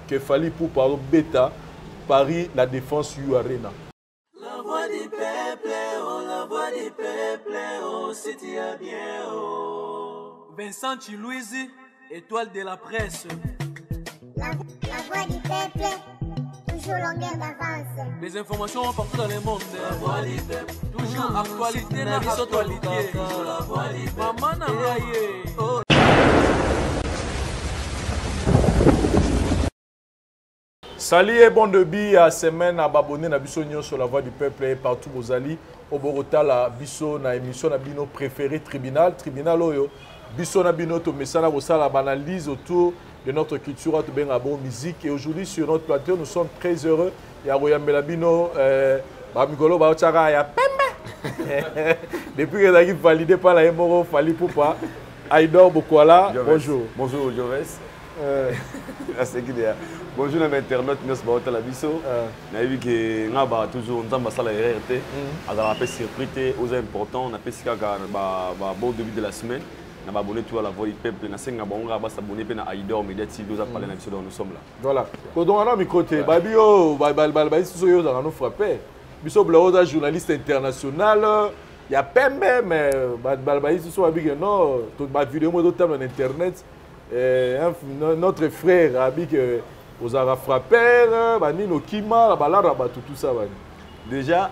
que Fally Ipupa bêta Paris la défense U Arena. La voix du peuple, oh, la voix du peuple, oh, si tu as bien, oh. Vincent Chilouizi, étoile de la presse. La voix du peuple, toujours longueur d'avance. Les informations partout dans le monde. La voix du peuple, toujours actualité na actualité. La voix du peuple, maman na Salut et bon début à semaine à abonner na biso sur la voix du peuple et partout aux alliés au Bogota la biso na émission na bino préféré tribunal oyo biso na bino to mesana ko sala analyse autour de notre culture à bien bon musique et aujourd'hui sur notre plateau nous sommes très heureux ya royambela bino ba mikolo ba chaka ya pembe depuis que ça validé par la Moro Fally Ipupa Aïdor Bokwala bonjour Joves bonjour mes internautes nous sommes à la biso na vu que nga ba toujours nzamba sala RRT azala pe surprise aux importants on a pe sika ba bon début de la semaine na ba abonné tout à la voix du peuple na senga bonga ba s'abonner pe na Aïdor Media TV nous a parlé na biso nous sommes là voilà ko donc ana mi côté ba bio ba biso yo za nous frapper biso bloza journaliste international il y a pembe mais ba biso ba big non tout ba vidéo mo to en internet notre frère a dit que aux ara frappeurs banino kima balara batu tout ça déjà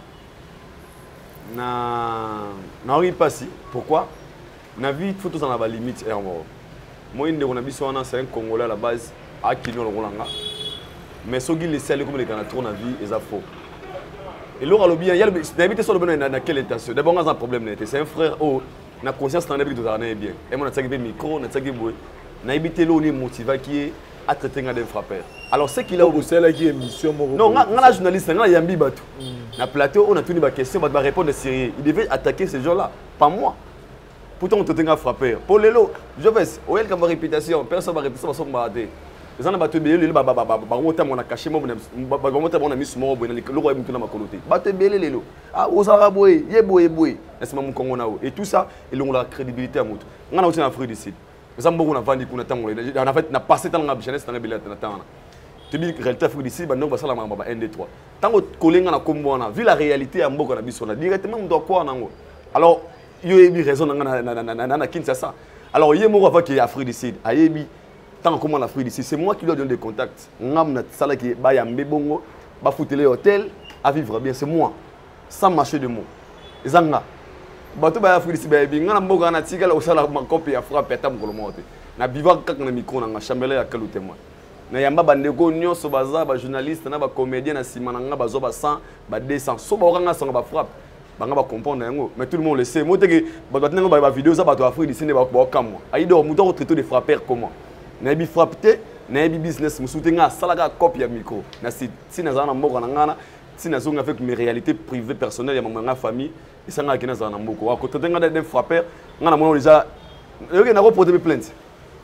na ri passi pourquoi na vie faut tous en avoir limite et moi inde on a biso wana c'est un congolais à la base à kino longolanga mais sogi les sel comme les kana tourne na vie et ça faux et l'ora lobby il y a d'habiter sur le bon dans quelle intention d'abord on a un problème c'est un frère oh na conscience dans tout ça bien et moi na tsaki micro na tsaki boy na habité là on est motivé qui est à traiter des frappeurs. Alors c'est qu'il a au sein qui émission non, on journaliste, on a yambi batou. Na plateau, on a tenu ma question, on va répondre sérieux. Il devait attaquer ces gens-là, pas moi. Pourtant on te tenga frappeur. Pour les lots, je vais, où est comme réputation, personne va répéter ça va barater. Les gens battu belé le on a caché moi on a mis sur moi le roi est ma coloté. Battu belé les lots. Ah aux araboué, yeboy. Est-ce que mon Congo nao et tout ça, ils ont la crédibilité à moto. On a aussi un fruit d'ici. Ça me beaucoup vendu pour n'attendre. En fait, n'a passé dans la jeunesse dans la belle n'attendre. Tu dis réalité Afrique d'ici, ben non, ça la maman 1 2 3. Tant que collègue na combo na, vu la réalité à Mboko na biso na directement on doit quoi nango. Alors, il y a eu raison na Kinshasa. Alors, il y a mo va qui Afrique d'ici, ayebi tant comment l'Afrique d'ici, c'est moi qui dois donner des contacts. Ngam na sala qui ba ya mbebongo, ba foutre les hôtels à vivre bien, c'est moi. Sans marcher de mots. Zanga bato ba Afrique d'ici ba bi ngana mboka na tika la osala copie ya frappe ya tam kolomote na biva kaka na micro na chambele ya kalute moi na yamba bandeko nyonso baza ba journaliste na ba comédien na simana nga bazo ba 100 ba 200 so ba nga sanga ba frappe ba nga ba comprendre yango mais tout le monde le sait moi teke bato tengo ba vidéo za bato Afrique d'ici ne ba kamwa aido muto traiter de frappeurs comment na bi frappé na bi business musuté nga salaka copie ya micro na si na zana mboka na ngana si na zonga avec mes réalités privées personnelles ya ma famille et ça n'a qu'un an en beaucoup. À côté d'un des frappeurs, on a déjà. Il y a un porté plainte.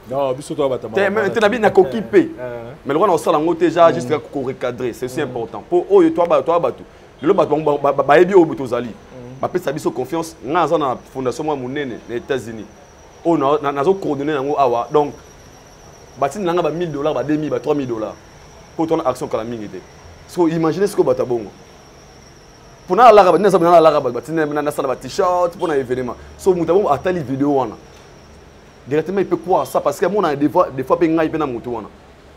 Non, biso toi batama. Tu as bien coquille. Mais le roi on sala ngo déjà juste pour recadrer, c'est aussi important. Pour oh toi batu. Le batu ba ebi au butozali. Ba pesa biso confiance, nga za na fondation moi munene les États-Unis. Oh na zo coordonner ngo awa. Donc batine nga ba $1000, ba 2000, ba $3000 pour ton action kala mingité. So imaginez ce que batabongo. Pour na la rabat, na la rabat, na sala t-shirt pour un événement. So mutabo atali vidéo wana. Directement il peut croire ça parce que moi des fois pe ngai pe na mutu wana.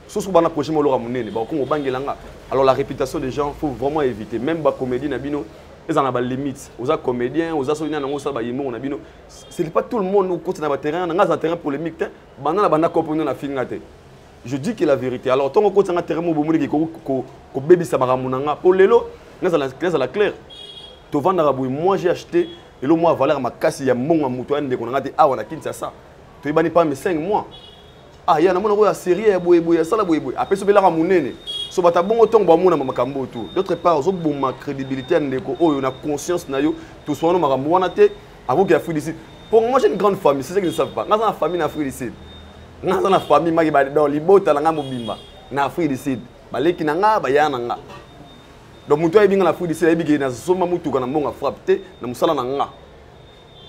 So so bana projet mo lora munene ba ko bangelanga. Alors la réputation des gens faut vraiment éviter même ba comédie na bino, ils en a ba limite. Oza comédien, oza solina na ngosa ba yimo na bino. C'est pas tout le monde au côté na ba terrain, na za terrain polémique, bana bana comprendre na fingate. Je dis que la vérité. Alors tant qu'on a terrain mo bomoni ko baby sa baramunanga pour lelo. La claire. Tu vends Araboui, moi j'ai acheté et le mois valeur ma casse il y a mon moutoine de qu'on a dit ah on a quitté ça. Tu es pas mes 5 mois. Ah il y a une série à boy ça la boy. Après ce bel ramunene. So bata bon autant ba mona makambo tout. D'autre part zo bon ma crédibilité ndeko oh on a conscience na yo tout soit no makambo wana te avant qu'il y a Afrique d'ici. Pour moi j'ai une grande famille, c'est ça que je ne savent pas. Dans la famille en Afrique d'ici. Dans la famille magi ba dans libota la nga mobimba. Na Afrique d'ici. Ba leki na nga ba ya na nga. Donc mutu ayi binga na Afrique d'ici ayi bigi na soma mutu kana mbonga frappé na musala na nga.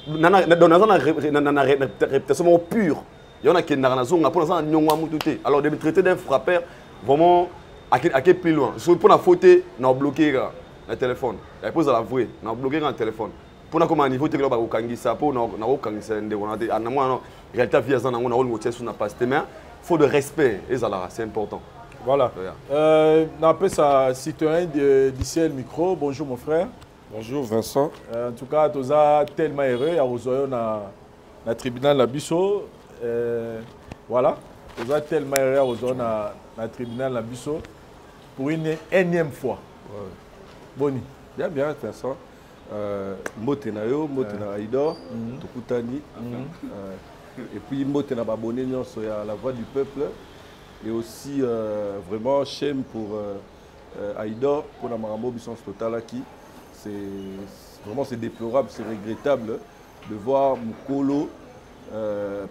Na réputation pure. Il y en a qui sont dans la zone pour l'instant. Alors, de me traiter d'un frappeur, vraiment à quel plus loin. Pour la faute, on a bloqué le téléphone. La pose à la vraie, on a bloqué le téléphone. Pour nous, comme un niveau, on a kangisa, pour nous, on a kangisa, on a réalité vie, on a pas mais il faut de respect, et ça c'est important. Voilà. On appelle ça citoyen d'ici le micro. Bonjour mon frère. Bonjour Vincent. En tout cas, tu as tellement heureux à Rosoyo dans le tribunal de la Bisso. Voilà. Tu as tellement heureux à Rosoyo dans le tribunal de la Bisso pour une énième fois. Ouais. Boni. Bien, bien Vincent. Mbotena yo, Mbotena Aïdor, Tokutani. Et puis Mbotena Babone sur la voix du peuple. Et aussi vraiment shame pour Aïdor, pour la Marambo Bissons Totalaki. C'est déplorable, c'est regrettable de voir Mukolo,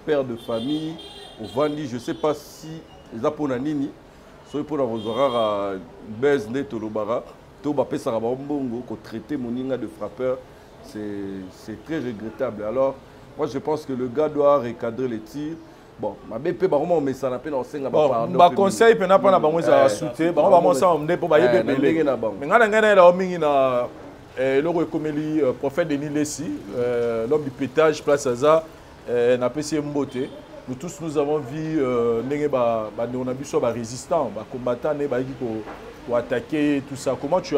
père de famille, au Vandi, je ne sais pas si les Aponanini, soit pour la Rosora, Bezne, Tolobara, Tobapé Sarabambongo, qu'on traitait Moninga de frappeur, c'est très regrettable. Alors, moi je pense que le gars doit recadrer les tirs. Bon, ma BP ba vraiment mais ça n'a pas lancé nga ba ba conseil pe na pa na bango za souté ba ba mo sa on po ba yebe belé mais ngana ngana la mingi na le rekomeli prophète Denis Lessi l'homme du pétage place Aza na PC Mbote. Nous tous nous avons vu ndenge ba on a vu so ba résistant ba combattant ne ba ko attaquer tout ça. Comment tu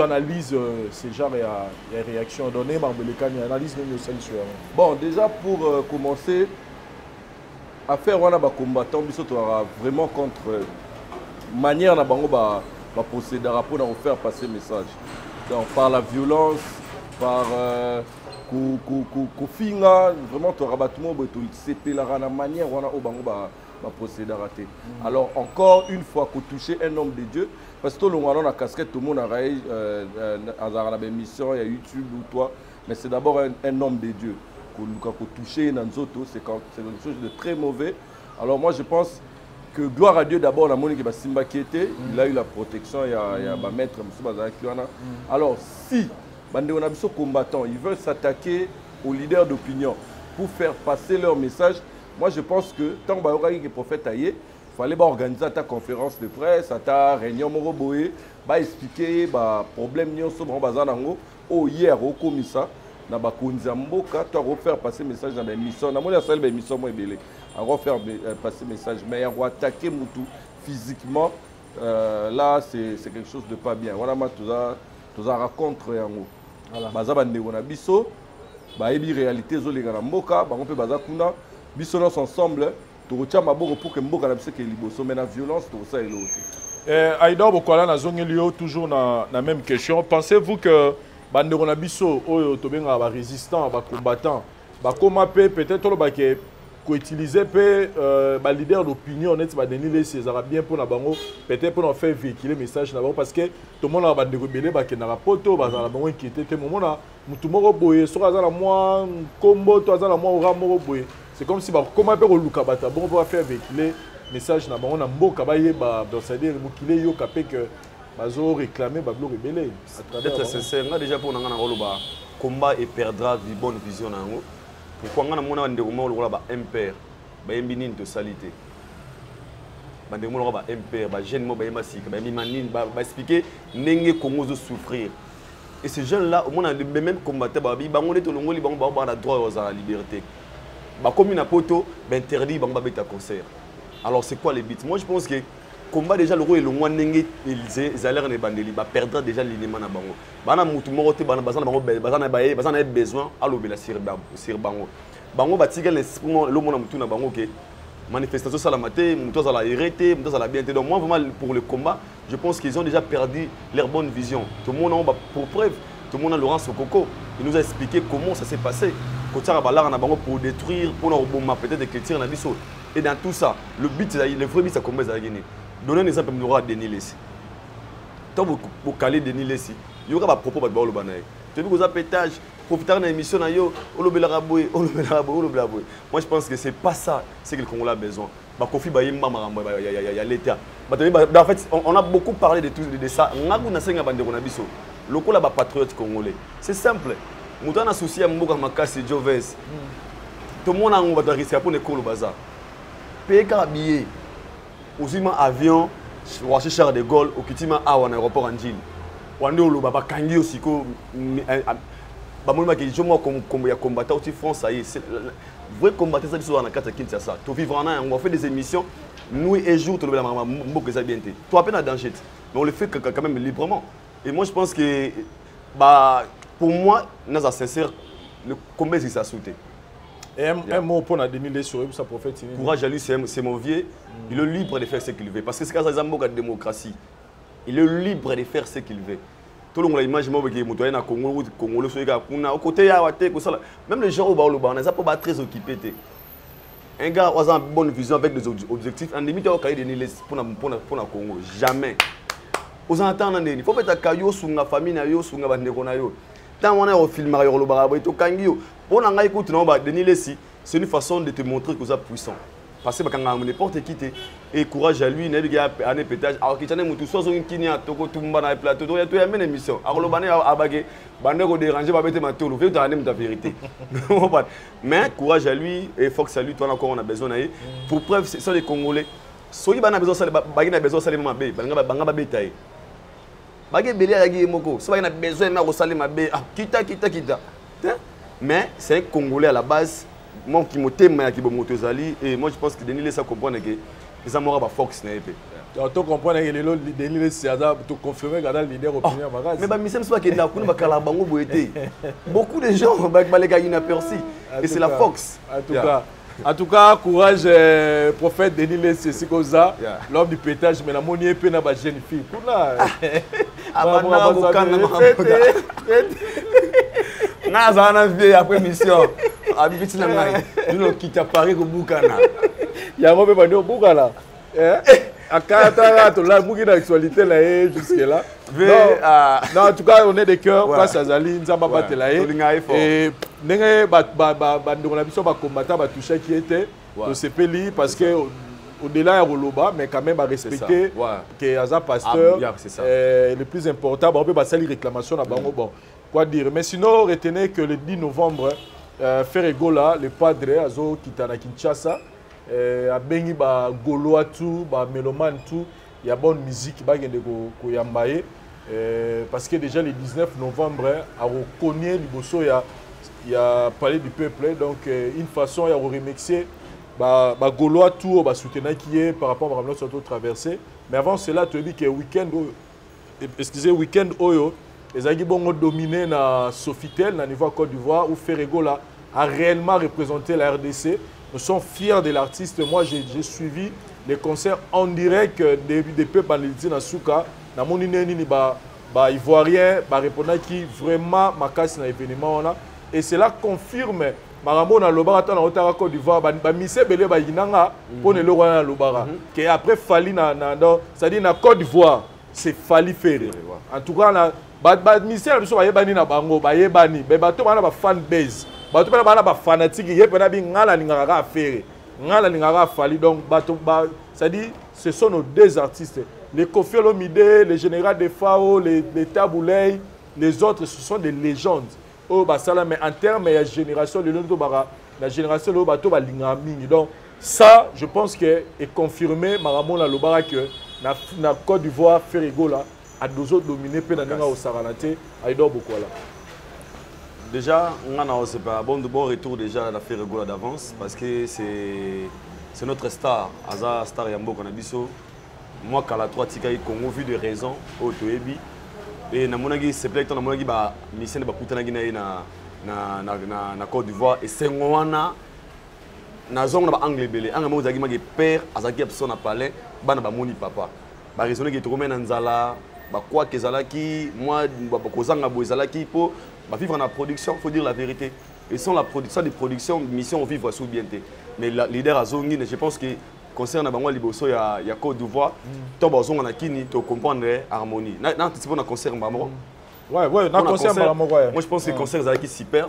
analyses ces genres et réactions données par Belekani analyse même au sein sur. Bon, déjà pour commencer affaire wana ba combattant biso to vraiment contre manière na bango ba procéder pour nous faire passer message. Donc par la violence, par finga vraiment to rabattement to CP la manière wana o bango ba procéder raté. Alors encore une fois que toucher un homme de Dieu parce que tout le monde a casquette tout le monde a la émission il y a YouTube ou toi mais c'est d'abord un homme de Dieu. Quand toucher Nanzoto, c'est quelque chose de très mauvais. Alors moi je pense que gloire à Dieu d'abord, la Monique Simba qui était, il a eu la protection, il y a maître M. Alors si les combattants ils veulent s'attaquer aux leaders d'opinion pour faire passer leur message, moi je pense que tant que le prophète Aïe, il fallait organiser ta conférence de presse, ta réunion Moroboé, expliquer les problèmes hier au commissaire. Na bakonza mboka to refaire passer message dans l'émission na mona salle émission moi belé à refaire passer message mais à attaquer mutu physiquement là c'est quelque chose de pas bien voilà ma tout ça rencontre yango voilà baza bande na biso ba ebi réalité zo les na mboka ba on peut baza kuna biso nos ensemble to retia maboko pour que mboka na biso ke liboso mais la violence tout ça et l'autre Aïdor Bokola na zongelio toujours na même question pensez-vous que bandeko na biso oyo tobenga ba résistant ba combattant ba koma peut-être ba ke ko utiliser ba leader d'opinion net ba Denis Lessi ça va bien pour na bango peut-être pour faire véhiculer message na bango parce que tout le monde a bandeko belé ba ke na poto ba za na bango inquiété te moment na mutu moko boye so za na moi kombo to za na moi ora moko boye c'est comme si ba koma ko luka bata bon va faire véhiculer message na bango na mboka ba yeba dans c'est-à-dire mukile yo kapé que bazo réclamer bablo rebelle d'être sincère nga déjà pour nanga na roloba combat et perdra du bonne vision nango pourquoi nga na mona ndeko mo lokola ba impère ba yembini de salité ba ndeko mo lokola ba impère ba jeune mo ba yemasika ba yemani ba expliquer ndenge Congo zo souffrir et ces jeunes là au moins les mêmes combattants ba bi bango neto longoli bango ba na droit à la liberté ba comme une poto ba interdit bango ba beta concert alors c'est quoi les buts moi je pense que combat déjà le roi et le moins n'engé ils allaient ne bandeli ba perdra déjà l'élément na bango bana mutu moko te bana bazana bango bazana baye bazana besoin à lobela sur bango bango batika l'esprit le monde mutu na bango que manifestation salamate mutu za la hérité mutu za la bien donc moi vraiment pour le combat je pense qu'ils ont déjà perdu leur bonne vision tout le monde en pour preuve tout le monde a Laurence Okoko il nous a expliqué comment ça s'est passé Kotara balara na bango pour détruire pour na peut-être que tirer na biso et dans tout ça le but le vrai but ça combat ça gagner. Donner un exemple à Denis Lessi. Tant que vous calez Denis Lessi, il y aura des propos de Baolo Banaï. Tu veux que vous avez pétage, profiter de l'émission, moi je pense que ce n'est pas ça que le Congo a besoin. En fait, on a beaucoup parlé de ça. On a le Congo est patriote congolais. C'est simple. On a associé à Mboka Makasi Joves. Tout le monde a un risque pour le Colo Bazar. Payer un billet. aussi un avion Rocher Charles de Gaulle au kitima à un aéroport en Gilles wande olo baba kangi aussi ko ba moi que je moi comme combattant aussi France ça y est vrai combattre ça sur na carte Kinshasa to vivre en on fait des émissions nuit et jour to le mama mboko ça bien toi à peine à danger mais on le fait quand même librement et moi je pense que bah pour moi nous à sincère le combat c'est ça sauté. Et un mot pour Denis Les sur sa prophète. Courage à lui, c'est mon vieux. Il est libre de faire ce qu'il veut. Parce que c'est quand ça la démocratie. Il est libre de faire ce qu'il veut. Tout le monde a l'image que Moutoué na Congo, Congo, au côté même les gens au Baolo, on n'est pas très occupés. Un gars a une bonne vision avec des objectifs. En limite, au Denis Les pour la Congo. Jamais. Aux entendants, il faut mettre un caillou sur la famille, sur la bande. Tant on est au film, c'est une façon de te montrer que vous êtes puissant. Parce que quand on n'importe qui et courage à lui, il y a un pétage. Alors qu'il y a un soit un kinia, toko tumba na plateau, il y a une émission. Alors le bané a bagé, bané ko déranger, va mettre ma tour, veut te ramener ta vérité. Mais courage à lui et Fox à lui, toi encore on a besoin d'aller. Pour preuve, ce sont les Congolais. Soki bana besoin ça, bagé na besoin ça les mama bé, banga ba bétail. Bagé belé à gui moko, so bagé na besoin na ko saler ma bé, kita. Mais c'est un Congolais à la base. Moi qui me t'aime qui me motozali et moi je pense que Denis ça comprendre que les amours ba Fox na épée. Tu comprends que Denis c'est ça tu confirmer que le leader opinion mais ba misem soit que na kuna ba kala bango boité. Beaucoup de gens ba les gars inaperçus et c'est la Fox. En tout cas, courage prophète Denis c'est comme ça l'homme du pétage mais la monnaie pe na ba jeune fille. Kuna abana ko kana na zana vie après mission. Habitude na ngai nous quitte Paris ko bukana ya mo be ba ndo bukala akata to la muki d'actualité là jusque là non en tout cas on est de cœur face à Zali nzamba batela et ndenge ba ndo na biso ba combattant ba toucher qui était to sepeli parce que au-delà ya Roloba mais quand même à respecter que Aza pasteur le plus important on peut pas salir réclamation na bango bon quoi dire mais sinon retenez que le 10 novembre Ferregola, le padre, Azo Kitana Kinshasa, a bengi ba golo tout, ba meloman tout, il y a bonne musique, ba gende ko yambaye, parce que déjà le 19 novembre, a reconnu liboso il y a parlé du peuple, donc une façon il y a remixer ba golo tout, ba soutenir qui est par rapport à notre traversée, mais avant cela tu dis que week-end, excusez week-end oyo. Les Agibons ont dominé na Sofitel, na niveau Côte d'Ivoire, où Ferregola a réellement représenté la RDC. Nous sommes fiers de l'artiste. Moi, j'ai suivi les concerts en direct des peuples en Nasuka. Na mon ni ba ivoirien, ba répondant qui vraiment ma casse na événement là. Et cela confirme Marambo na Lobara na Otara Côte d'Ivoire, ba mise belé ba yinanga pour ne le roi na Lobara. Que après Fali c'est-à-dire na Côte d'Ivoire, c'est Fali Ferre. En tout cas là ministère biso bayebani na bango bayebani be bato bana ba fan base bato bana ba fanatique yepena bi ngala lingaka affaire ngala lingaka Fali donc bato ça dit ce sont nos deux artistes les Koffi Olomide le général de Fao les Taboulay les autres ce sont des légendes oh ba sala mais en termes de génération de l'autre bara la génération de bato ba lingaka mingi donc ça je pense que est confirmé Maramona Lobara que na Côte d'Ivoire Ferregola à deux autres dominés pendant au Saranate à Idor Bokola. Déjà, on a un bon retour déjà à la Ferregola d'avance parce que c'est notre star, Aza Star Yambo Konabiso. Moi, quand la 3 tika Congo vu des raisons au Toebi et na monagi c'est peut-être na monagi ba mission ba kutana gina na Côte d'Ivoire et c'est ngwana na zone na ba anglais belé anga mo zagi magi père azaki abso na palais bana ba moni papa ba raisonner ki tromé na nzala ba quoi que zalaki moi ba kozanga bo zalaki po ba vivre en production faut dire la vérité et sans la production des productions mission vivre sous bienté mais la leader azongi je pense que concerne bango liboso ya Côte d'Ivoire to bazonga na kini to comprendre harmonie na anticiper na concert mbamo ouais na concert mbamo ouais moi je pense que concert zalaki super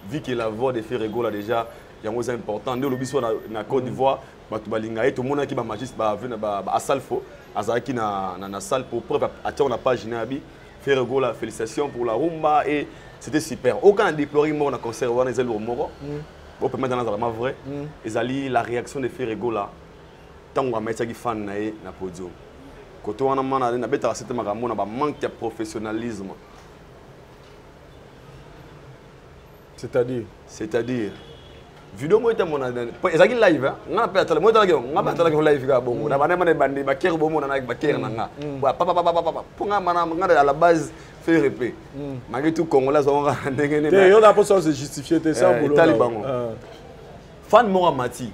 vu que la voix de Ferregola déjà il y a un chose important nous le biso na Côte d'Ivoire bato balinga et tout monde qui ba magiste ba venir ba asalfo azaki na salle pour preuve à na page nabi Ferregola félicitations pour la rumba et c'était super aucun déploré moi na concert wana ezali moko on peut mettre dans la vrai ezali la réaction de Ferregola tango amaisaki fan na ye na podium koto wana mana na betaka sete makambo na ba manque de professionnalisme. C'est-à-dire vidéo mo eta mona ezaki live hein nga pe atala mo eta nga ba atala ko live ka bongo na bana bana bandi ba kere bomo na ba kere na nga papa pour nga mana nga à la base faire épée malgré tout congolais on nga ndenge ne te yo la pour ça se justifier te ça boulot talibango fan Mora Mati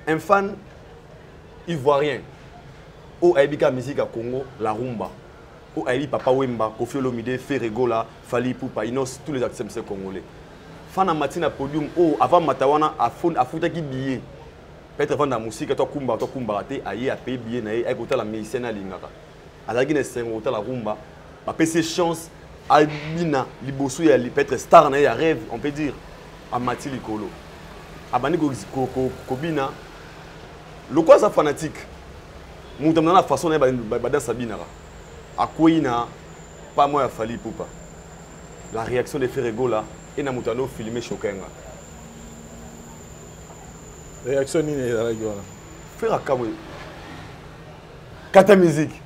un fan ivoirien au Aibika musique à Congo la rumba au Aibi Papa Wemba Koffi Olomide Ferregola Fally Ipupa Inos tous les artistes congolais fan Mati na podium avant Matawana a fouta qui billet peut-être avant la musique toi kumba raté aye a payer billet na ay kota la musicien na lingaka azaki na sengo ta la rumba ba PC chance albina liboso ya peut-être star na ya rêve on peut dire a Mati likolo abani kobina le quoi ça fanatique mutam na façon na ba dansa binara akoina pas moi ya Fally Ipupa la réaction de Ferregola et na mutano filmé choquant réaction ni na la gueule faire à kamwe kata musique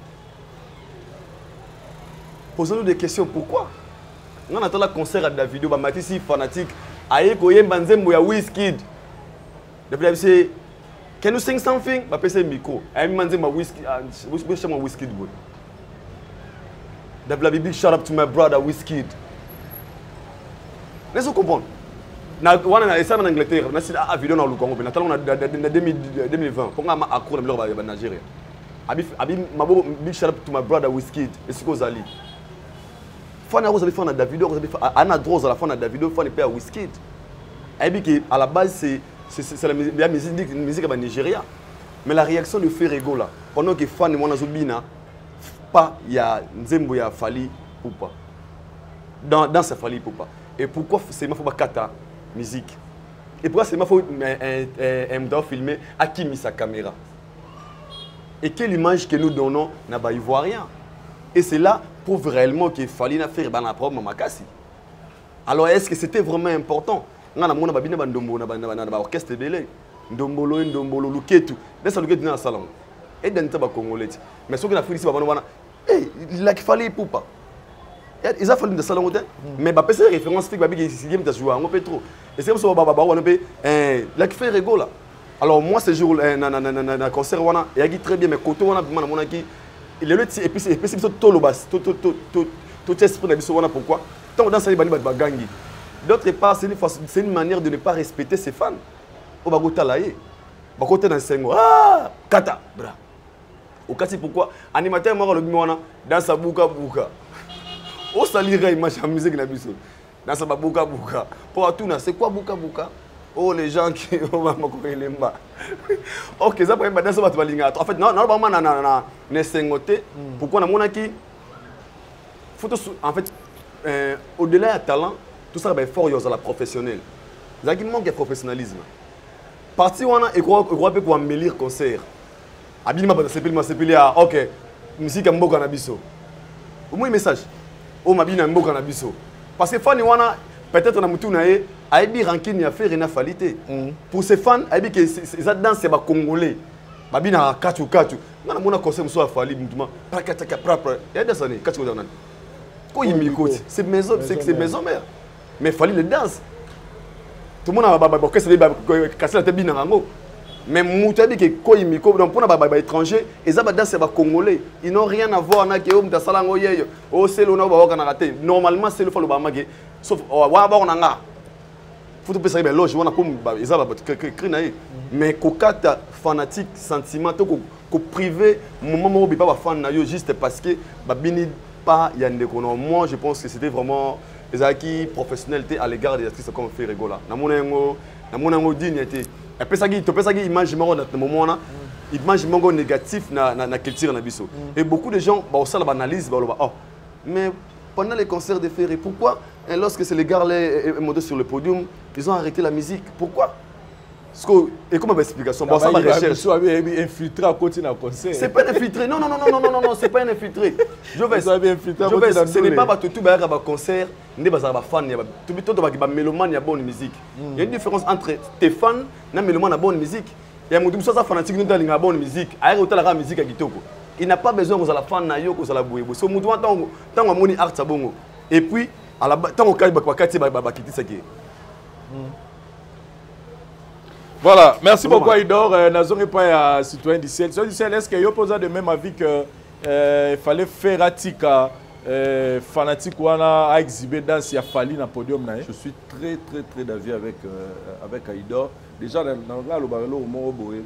posez-nous des questions pourquoi on attend la concert à Davido ba matisi fanatique aye ko yemba nzembo ya Wizkid depuis c'est can you sing something ba pese micro aye manzemba Wizkid Wizkid boy depuis big shout out to my brother Wizkid. Laissez-vous comprendre. Ça en Angleterre, on a vidéo dans le Congo, on a 2020. Pour moi, je suis en Nigeria. Big shout out to my brother Wizkid. Et c'est quoi ça? Fan a fait un Davido, Anna Droz à la fin de Davido, fan est à Wizkid. À la base, c'est la musique au Nigeria. Mais la réaction de Ferregola, pendant que fan de Mwana Zobina, pas il y a Nzembo ya Fally Ipupa. Dans ce Fally Ipupa. Et pourquoi c'est ma faute kata musique? Et pourquoi c'est ma faute un filmer à qui mis sa caméra? Et quelle image que nous donnons n'a pas ivoirien? Et c'est là pour réellement qu'il fallait faire un problème à Makassi. Alors est-ce que c'était vraiment important? On a mon babine bandombo na orchestre belé ndombolo luketu nessa luketu na salon et dans taba congolais mais ce que na fili bana wana il a Fally Ipupa ils a fallu de salon mais ba pese référence fixe babi qui game ta jouer en pétro et c'est comme ça baba wana pe la qui fait rigolo. Alors moi ce jour na concert wana et a très bien mais côté wana bima na mona ki il est le et puis c'est tout le bas tout esprit na biso wana pourquoi tant dans ça bani ba gangi. D'autre part, c'est une manière de ne pas respecter ses fans. Au bagota laé, bagota dans sengo. Ah, kata, bra. Au kati pourquoi animateur mort le bimona dans sa bouka. Au salira image à musique na biso. Dans sa bouka. Pour tout na, c'est quoi bouka? Oh les gens qui on va m'occuper les mains. OK, ça pour dans sa balinga. En fait non vraiment na sengoté. Pourquoi na mona ki photo en fait au-delà du talent tout ça est fort à la professionnelle. Il manque de professionnalisme. Parti on a et quoi pour améliorer le concert. Abima c'est OK. Musique mboka na biso. Au moins message. Oh mabina mboka na biso. Parce que fans wana peut-être na mutu na ye aibi rankine ya faire na falité. Pour ces fans aibi que ça danse c'est ba congolais. Babina katu. Na mona concert so afali mutuma. Pakataka propre. Ya danse ne katu na. Ko yimikoti. C'est maison mère. Mais il fallait le danse. Tout le monde a cassé la tête bien en mais Mouta dit que quand il miko donc pour les étrangers ils ont dansé les congolais ils n'ont rien à voir avec eux dans salango yeyo oh c'est le nom va raté normalement c'est le fall ba magé sauf wa ba on nga faut tout penser ben loge on a comme ils ont mais kokata fanatique sentiment ko privé moment où pas fan na yo juste parce que ba bini pas yande kono. Moi je pense que c'était vraiment les acquis professionnalité à l'égard des artistes comme Ferregola. Na mon dignité. Et puis ça qui image dans le moment là, image négatif na culture na biso. Et beaucoup de gens bah ça l'analyse oh mais pendant les concerts de Ferré pourquoi lorsque c'est les gars les montés sur le podium, ils ont arrêté la musique. Pourquoi? Et comment explication? Bon, ça va recherche. Infiltré à côté d'un concert. C'est pas infiltré. Non, c'est pas un infiltré. Ce n'est pas tout le concert. Il n'y a pas de fans. Il y a une différence entre tes fans et les mélomans de bonne musique. Il y a un monde fanatique nous dans la bonne musique. Ailleurs autant la musique à kitoko. Il n'a pas besoin que la fan na yo que la boué. So mutu tant on moni art sabongo. Et puis à la tant on kai bakati bakiti ça qui. Voilà, merci beaucoup Aïdor. Nazon pas à citoyen du ciel. Citoyen du ciel, est-ce qu'il y a posé de même avis que il fallait faire atika fanatique ou à exhiber dans si a fallu dans podium na? Je suis très d'avis avec avec Aïdor. Déjà dans le barelo au Moroboé,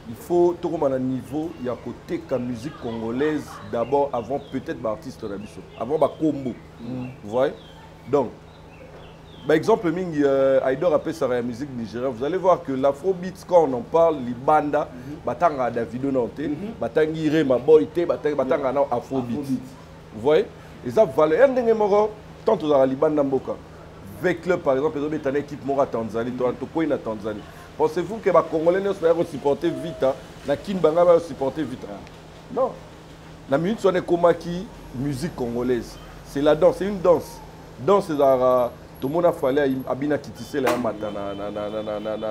il faut tout comme à un niveau, il y a côté la musique congolaise d'abord avant peut-être l'artiste de la mission, avant ba combo. Vous voyez? Donc par exemple, Aïdor appelle ça la musique nigérienne. Vous allez voir que l'afrobeat, quand on en parle, les bandas, batanga Davido Nante, batanga Rema Boyte, batanga afrobeat. Vous voyez? Et ça valeur. Un dernier mot, tant que dans la Libanda Mboka. Avec club par exemple, ils ont une équipe Mora Tanzanie, Toronto na Tanzanie. Pensez-vous que les Congolais ne sont supporter vite, la Kinbanga va supporter vite? Non. La musique sonne comme qui musique congolaise. C'est la danse, c'est une danse. Danse c'est tout le monde a fallu abina kitissé la matin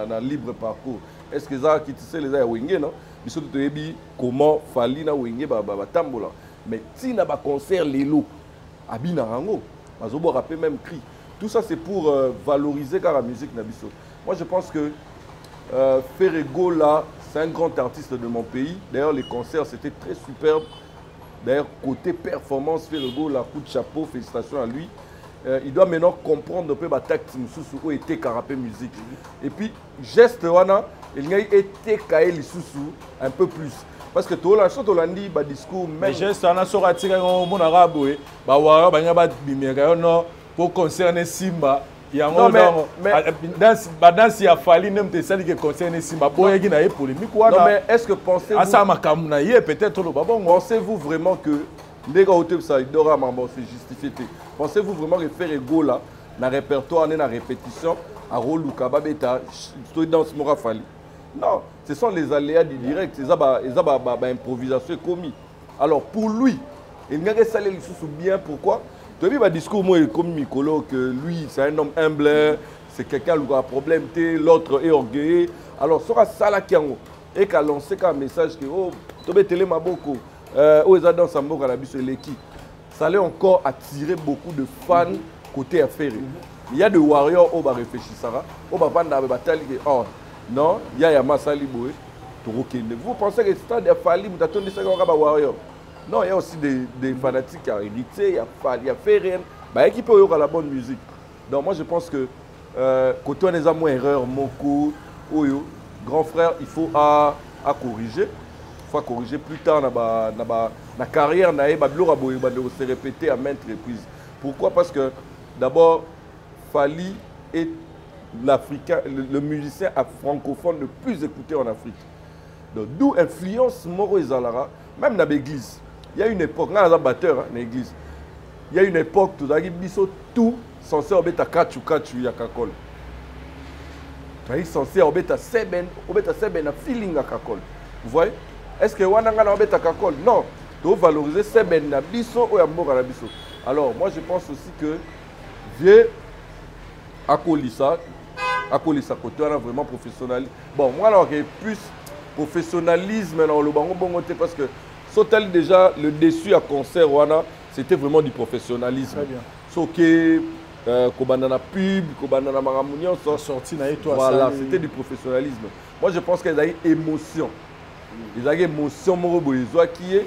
na libre parcours. Est-ce que ça kitissé les a wingé non? Mais surtout comment fali na wingé ba tambola. Mais si na ba concert lelo abina rango, bazobo rapper même cri. Tout ça c'est pour valoriser la musique nabiso. Moi je pense que Ferrego là, c'est un grand artiste de mon pays. D'ailleurs les concerts c'était très superbe. D'ailleurs côté performance Ferrego là, coup de chapeau, félicitations à lui. Il doit maintenant comprendre un peu la tactique où était carapé musique. Et puis, geste, il a été un peu plus. Parce que tout le monde a dit un discours même. Geste, on a sorti mon arabe, pour concerner Simba. Il y a un dans il a fallu même te salir que concerner Simba. Non mais est-ce que pensez-vous peut-être pensez-vous vraiment que c'est justifié? Pensez-vous vraiment que faire ego là, dans le répertoire, dans la répétition, à Roluka, Babeta, dans ce mora fali? Non, ce sont les aléas du direct, ils ont improvisation commis. Alors pour lui, il n'y a que ça les sous bien, pourquoi? Tu as vu le discours comme Mikolo que lui c'est un homme humble, c'est quelqu'un qui a un problème, l'autre est orgueilleux. Alors sera ça là qui a et qu'a lancé un message que oh, tu veux télé maboko, ils ont dans Sambo Kalabiso l'équipe. Ça allait encore attirer beaucoup de fans côté affaire. Il y a des warriors qui réfléchissent, qui oh non, il y a Yamasa Liboé. Vous pensez que c'est stade a fallu, vous attendez ça comme warrior? Non, il y a aussi des fanatiques qui ont hérité, il y a fait rien. Qui peut avoir la bonne musique. Donc moi je pense que côté on a moins erreur, Moko, Oyo, grand frère, il faut à corriger. Il faut corriger plus tard dans la carrière, se répéter à maintes reprises. Pourquoi? Parce que d'abord, Fali est l'Africain, le musicien francophone le plus écouté en Afrique. D'où influence Moro et Zalara, même dans l'église. Il y a une époque, là, dans batteur, dans l'église, il y a une époque, tout censé être à Kachu Kachu Yakakol. Tu es censé être à Seben, à feeling à Kakol. Vous voyez? Est-ce que Wananga n'a pas Kakol? Non. Tu dois valoriser Seben na biso ou Yambo na biso. Alors, moi je pense aussi que vieux Akolissa côté on a vraiment professionnel. Bon, moi alors qu'il y a plus professionnalisme dans le bango bongoté parce que Sotal déjà le déçu à concert Wana, c'était vraiment du professionnalisme. Très bien. Sauf que Kobandana pub, Kobandana maramounion, sorti na toi. Voilà, c'était du professionnalisme. Moi je pense qu'il y a une émotion. Il y a une émotion qui est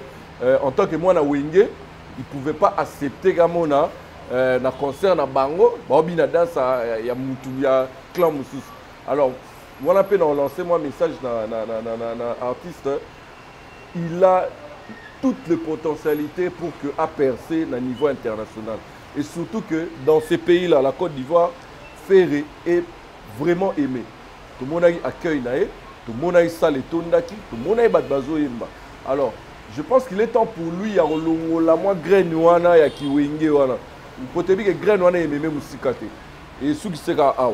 en tant que moi na Wenge, il ne pouvait pas accepter Gamona na concert na bango, baobi na danse ya mutu ya clan musus. Alors, moi la peine lancer moi message na artiste, il a toutes les potentialités pour que a percer na niveau international. Et surtout que dans ces pays-là, la Côte d'Ivoire, Ferré est vraiment aimé. Tout le monde a accueil naé, tout le monde a salé tondaki, tout le monde a batbazo yemba. Alors, je pense qu'il est temps pour lui à la moins graine wana ya kiwenge wana. Pour te dire que graine wana aimé musikate. Et ce qui sera ah,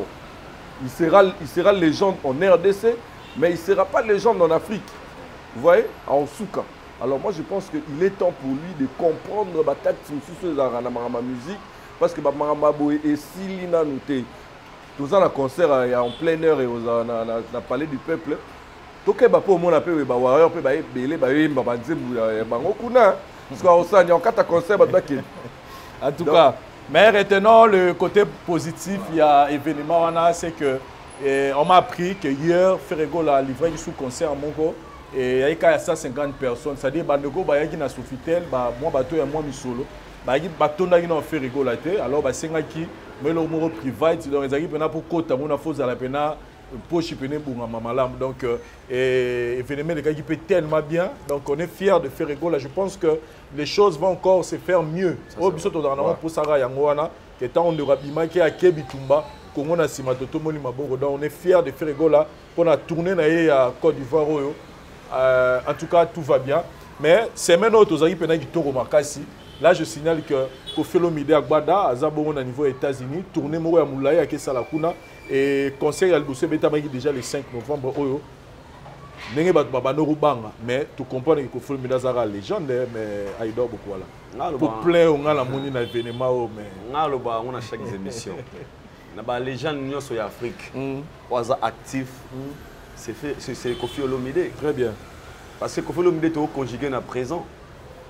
il sera légende en RDC, mais il ne sera pas légende en Afrique. Vous voyez, en Souka. Alors moi je pense qu'il est temps pour lui de comprendre la tactique sur la musique parce que Maramba Boé et Silina Nouté, tout ça dans concert en plein air et dans le palais du peuple, tokeba po mona pe ba warrior pe ba ebele ba yemba ba nzembu ya bango kuna parce que osanya en kata concert ba ki en tout cas mais retenons le côté positif il y a événement c'est que on m'a appris que hier Ferrego l'a livré sous concert à Mongo et il y a 150 personnes c'est-à-dire bandeko ba yaki na Sofitel ba moi bato ya moi misolo ba yaki bato ndaki na Ferrego la te alors ba sengaki mais le mot privé donc ezaki pena pour kota mona foza la pena poche pene bunga mamalam donc événement les gars qui peut tellement bien donc on est fier de Ferrego là je pense que les choses vont encore se faire mieux au biso to dans pour Sarah yangoana que tant on aura bima qui a Kebitumba Congo na sima toto moni maboko donc on est fier de Ferrego là pour la tournée na Côte d'Ivoire en tout cas tout va bien mais semaine autre aux pena qui toro makasi là je signale que Koffi Olomide Agbada azabongo na niveau États-Unis tournée moko ya moulaya ke sala kuna et conseil à l'Iboussé Betamaki déjà le 5 novembre oyo ndenge bato babano rubanga mais tu comprends que Koffi Olomide azara légende mais aidor beaucoup là pour plein on a la moni na événement mais ngalo ba on a chaque émission na ba légende union sur Afrique oza actif c'est Koffi Olomide très bien parce que Koffi Olomide to conjugué na présent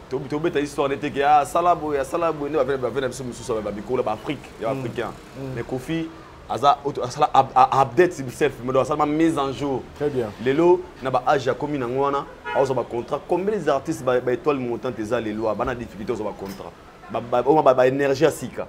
to beta histoire n'était que ah salabo ne va venir sur ba bikola ba Afrique ya africain mais Koffi Aza update himself, mais mise en jour. Très bien. Lelo na ba âge comme na ngwana, azo ba contrat. Combien les artistes ba étoile montante eza lelo, ba na difficulté azo ba contrat. Ba énergie à sika.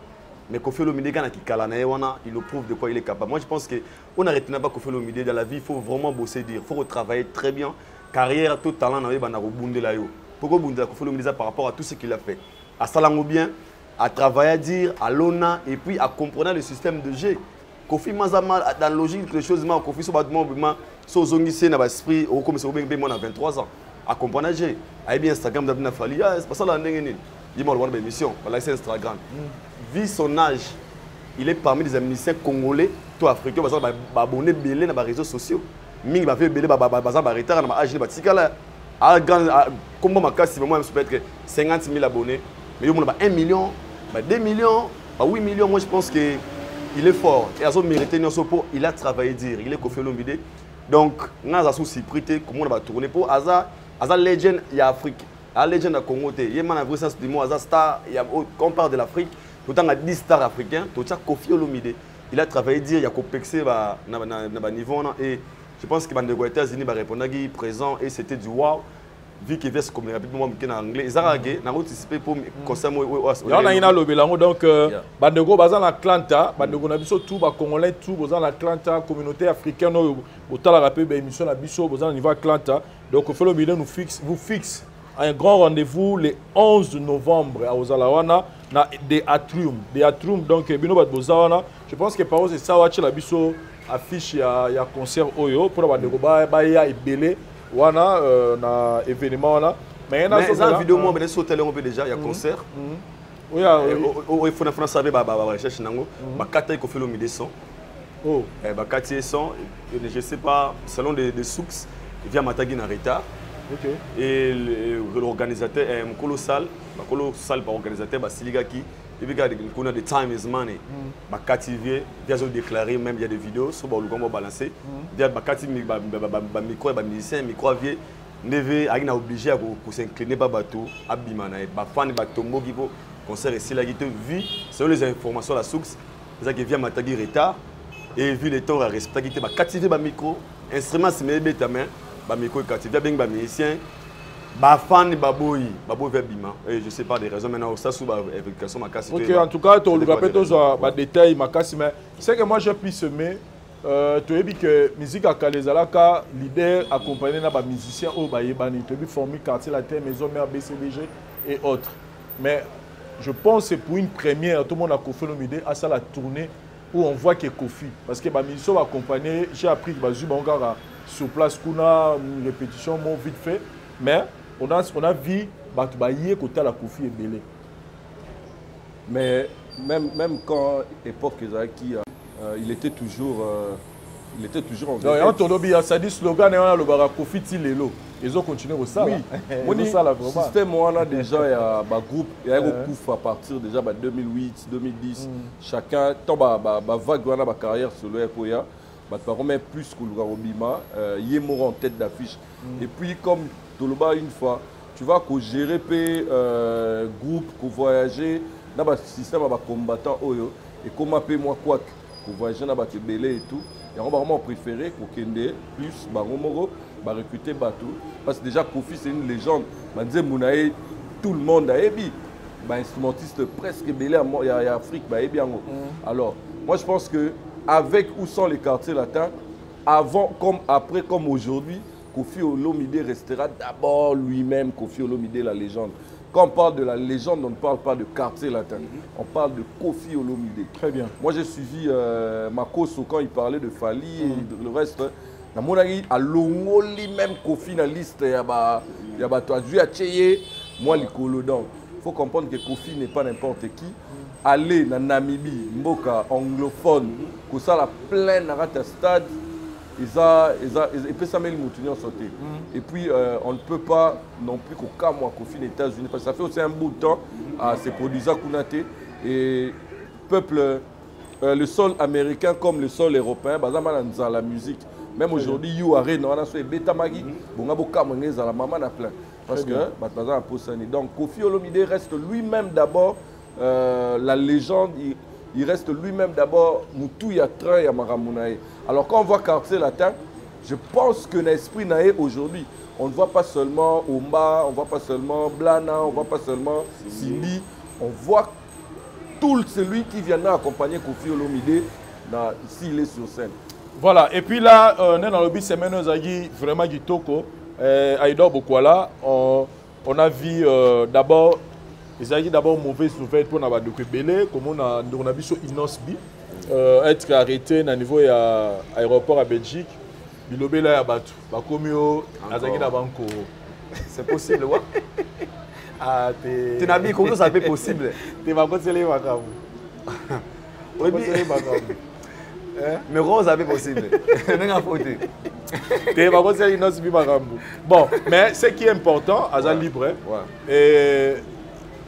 Mais Koffi Olomide kana ki kala na wana, il le prouve de quoi il est capable. Moi je pense que on n'arrête pas Koffi Olomide dans la vie, il faut vraiment bosser dire, faut travailler très bien. Carrière tout talent na ba na robundela yo. Pourquoi bundela Koffi Olomide par rapport à tout ce qu'il a fait. À salango bien, à travailler à dire, à l'ona et puis à comprendre le système de jeu. Koffi Mazama dans la logique des choses ma Koffi so battement so zongissé na ba esprit au comme so ben moi à 23 ans à comprendre j'ai ay bien Instagram d'abna fali c'est pas ça la ndenge nini il m'a voir émission voilà c'est Instagram vu son âge il est parmi les musiciens congolais tout africains parce que ba abonné belé na ba réseaux sociaux mingi ba fait belé ba retard na ba âge ba tikala à grand comme makasi moi peut-être 50 000 abonnés mais yo ba 1 million ba 2 millions ba 8 millions moi je pense que il est fort et a mérité il a travaillé dire il est Koffi Olomide donc n'a pas souci prêté comment on va tourner pour Aza legend il y a Afrique a legend à Congo il y a un vrai sens du mot Aza star il y a quand on parle de l'Afrique autant à 10 stars africains tout ça Koffi Olomide il a travaillé dire il y a copexé na niveau et je pense que les États-Unis va répondre présent et c'était du wow vu qu'il veut se communiquer rapidement en anglais ils ont anticipé pour concert ina lobelango donc bandeko baza na Atlanta bandeko na biso tout ba congolais tout baza na Atlanta communauté africaine otala rapé ba émission na biso baza na niveau Atlanta donc Koffi Olomide vous fixe un grand rendez-vous le 11 novembre à Ozalawana na de Atrium donc bino bat bozawana je pense que par c'est ça watch la biso affiche ya concert oyo pour bandeko ba ya ebele wana na événement wana mais na vidéo moi ben sur télé on peut déjà il y a concert oui il faut savoir ba recherche nango ba kata Koffi Olomide son oh ba kati son je sais pas selon des sources il vient Matagi na retard OK et l'organisateur colossal par organisateur ba Siligaki et puis quand the time is money ba kati vient déclarer même il y a des vidéos sur le comment balancer vient ba kati ba micro ba musicien micro vie neve agina obligé à s'incliner ba bateau abima na ba fan ba tombo qui pour concert ici là qui te vu selon les informations la source ça qui vient Matagi retard et vu le temps à respecter qui te ba kati ba micro instrument c'est mes bêta main ba micro kati vient ba musicien ba fan baboy vers bima et je sais pas des raisons maintenant ça sous évacuation makasi. OK en tout cas tu le rappelles tous ba détails makasi mais c'est que moi je puis semer tu as dit que musique à Kalezalaka leader accompagné na ba musicien au ba yebani tu as formé quartier la terre maison mère BCBG et autres mais je pense c'est pour une première tout le monde a Koffi Olomide à ça la tournée où on voit que Koffi parce que ba musicien va accompagner j'ai appris que ba Zuba encore sur place kuna une répétition mon vite fait mais on a vu Batoubaye côté la Koffi et Belé. Mais même quand époque Ezaki, il était toujours en vie. Il y a ça dit slogan le bara Koffi Tilelo. Ils ont continué au ça. Oui. Le système on a déjà il y a un groupe il y a un coup à partir déjà 2008 2010 chacun tant vague on a carrière sur le Koya. mais plus que le Robima, Yemoro en tête d'affiche. Et puis, comme Toloba, une fois, tu vois qu'on gère groupe, qu'on voyager, dans le système de combattant, et comme moi quoi, qu'on voyager dans le Belé et tout. Et on va vraiment préférer qu'on kende plus, Baromoro, recruter Batou. Parce que déjà, Kofi, c'est une légende. Tout le monde a ébi. Instrumentiste presque belé il y a Afrique. Alors, moi je pense que avec ou sans les quartiers latins, avant comme après comme aujourd'hui, Kofi Olomide restera d'abord lui-même Kofi Olomide la légende. Quand on parle de la légende, on ne parle pas de quartier latin. On parle de Kofi Olomide. Très bien. Moi j'ai suivi Makoso quand il parlait de Fali et le reste. Na monagi a longoli même Kofi na liste ya ba traduit à Tcheye moi likolo donc il faut comprendre que Kofi n'est pas n'importe qui. Aller na Namibie mboka anglophone que ça la pleine na rata stade et puis ça met le moutonnier sauté. Et puis on ne peut pas non plus qu'au cas moi Kofi aux États-Unis parce que ça fait aussi un bout de temps à ces produits Kunate et peuple le sol américain comme le sol européen dans la musique. Même aujourd'hui, you are on a fait bêta magi, bon avocat monnaie à la maman a plein parce que donc Kofi Olomide reste lui-même d'abord la légende, il reste lui-même d'abord Moutou Yatra et Maramunae. Alors quand on voit quartier latin, je pense que l'esprit naé aujourd'hui, on ne voit pas seulement Omba, on ne voit pas seulement Blana, on ne voit pas seulement Sili, on voit tout celui qui viendra accompagner Kofi Olomide s'il est sur scène. Voilà, et puis là, on est dans le but semaine, vraiment du Toko, Aïdor Bokwala, on a vu d'abord, ils ont d'abord mauvaise nouvelle pour nous de Belé, comme on a vu sur Inosbi, être arrêté au niveau de l'aéroport à Belgique, il a là à Batou, Bakomio, Azaki Nabanko. C'est possible, ouais. Ah, tu n'as vu comment ça fait possible. Tu vas conseiller Makamou. Oui, mais Rose avait possible. Bon, mais ce qui est important, Azal libre, et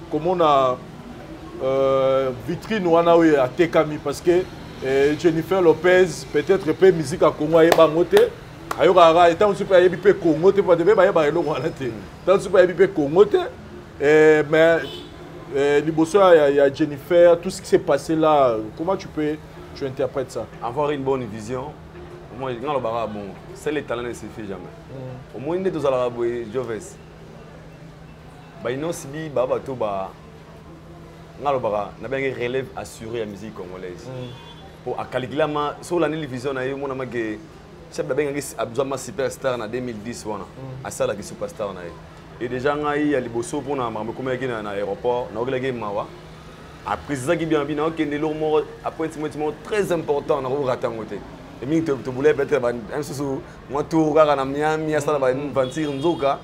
comme on a vitrine à Tekami, parce que Jennifer Lopez, peut-être peu musique à Congo, et Bangote, ayora étant un super ébipé Congo, tu peux te faire un long tant super ébipé Congo, mais il y a Jennifer, tout ce qui s'est passé là, comment tu interprètes ça? Avoir une bonne vision, moi, bon, c'est le talent ne suffit jamais. Au moins, il y a des Arabes, Joves. Il y a aussi des relève assurée à la musique congolaise. Pour calculer, sur la télévision, il y a un superstar en 2010, à ça, la superstar. Et déjà, il y a des bossos pour l'aéroport, après ça qui bien bien que nous après très important dans ratangote et mi te voulais peut-être un sous moi tout regarder na Miami ça va ventir nzoka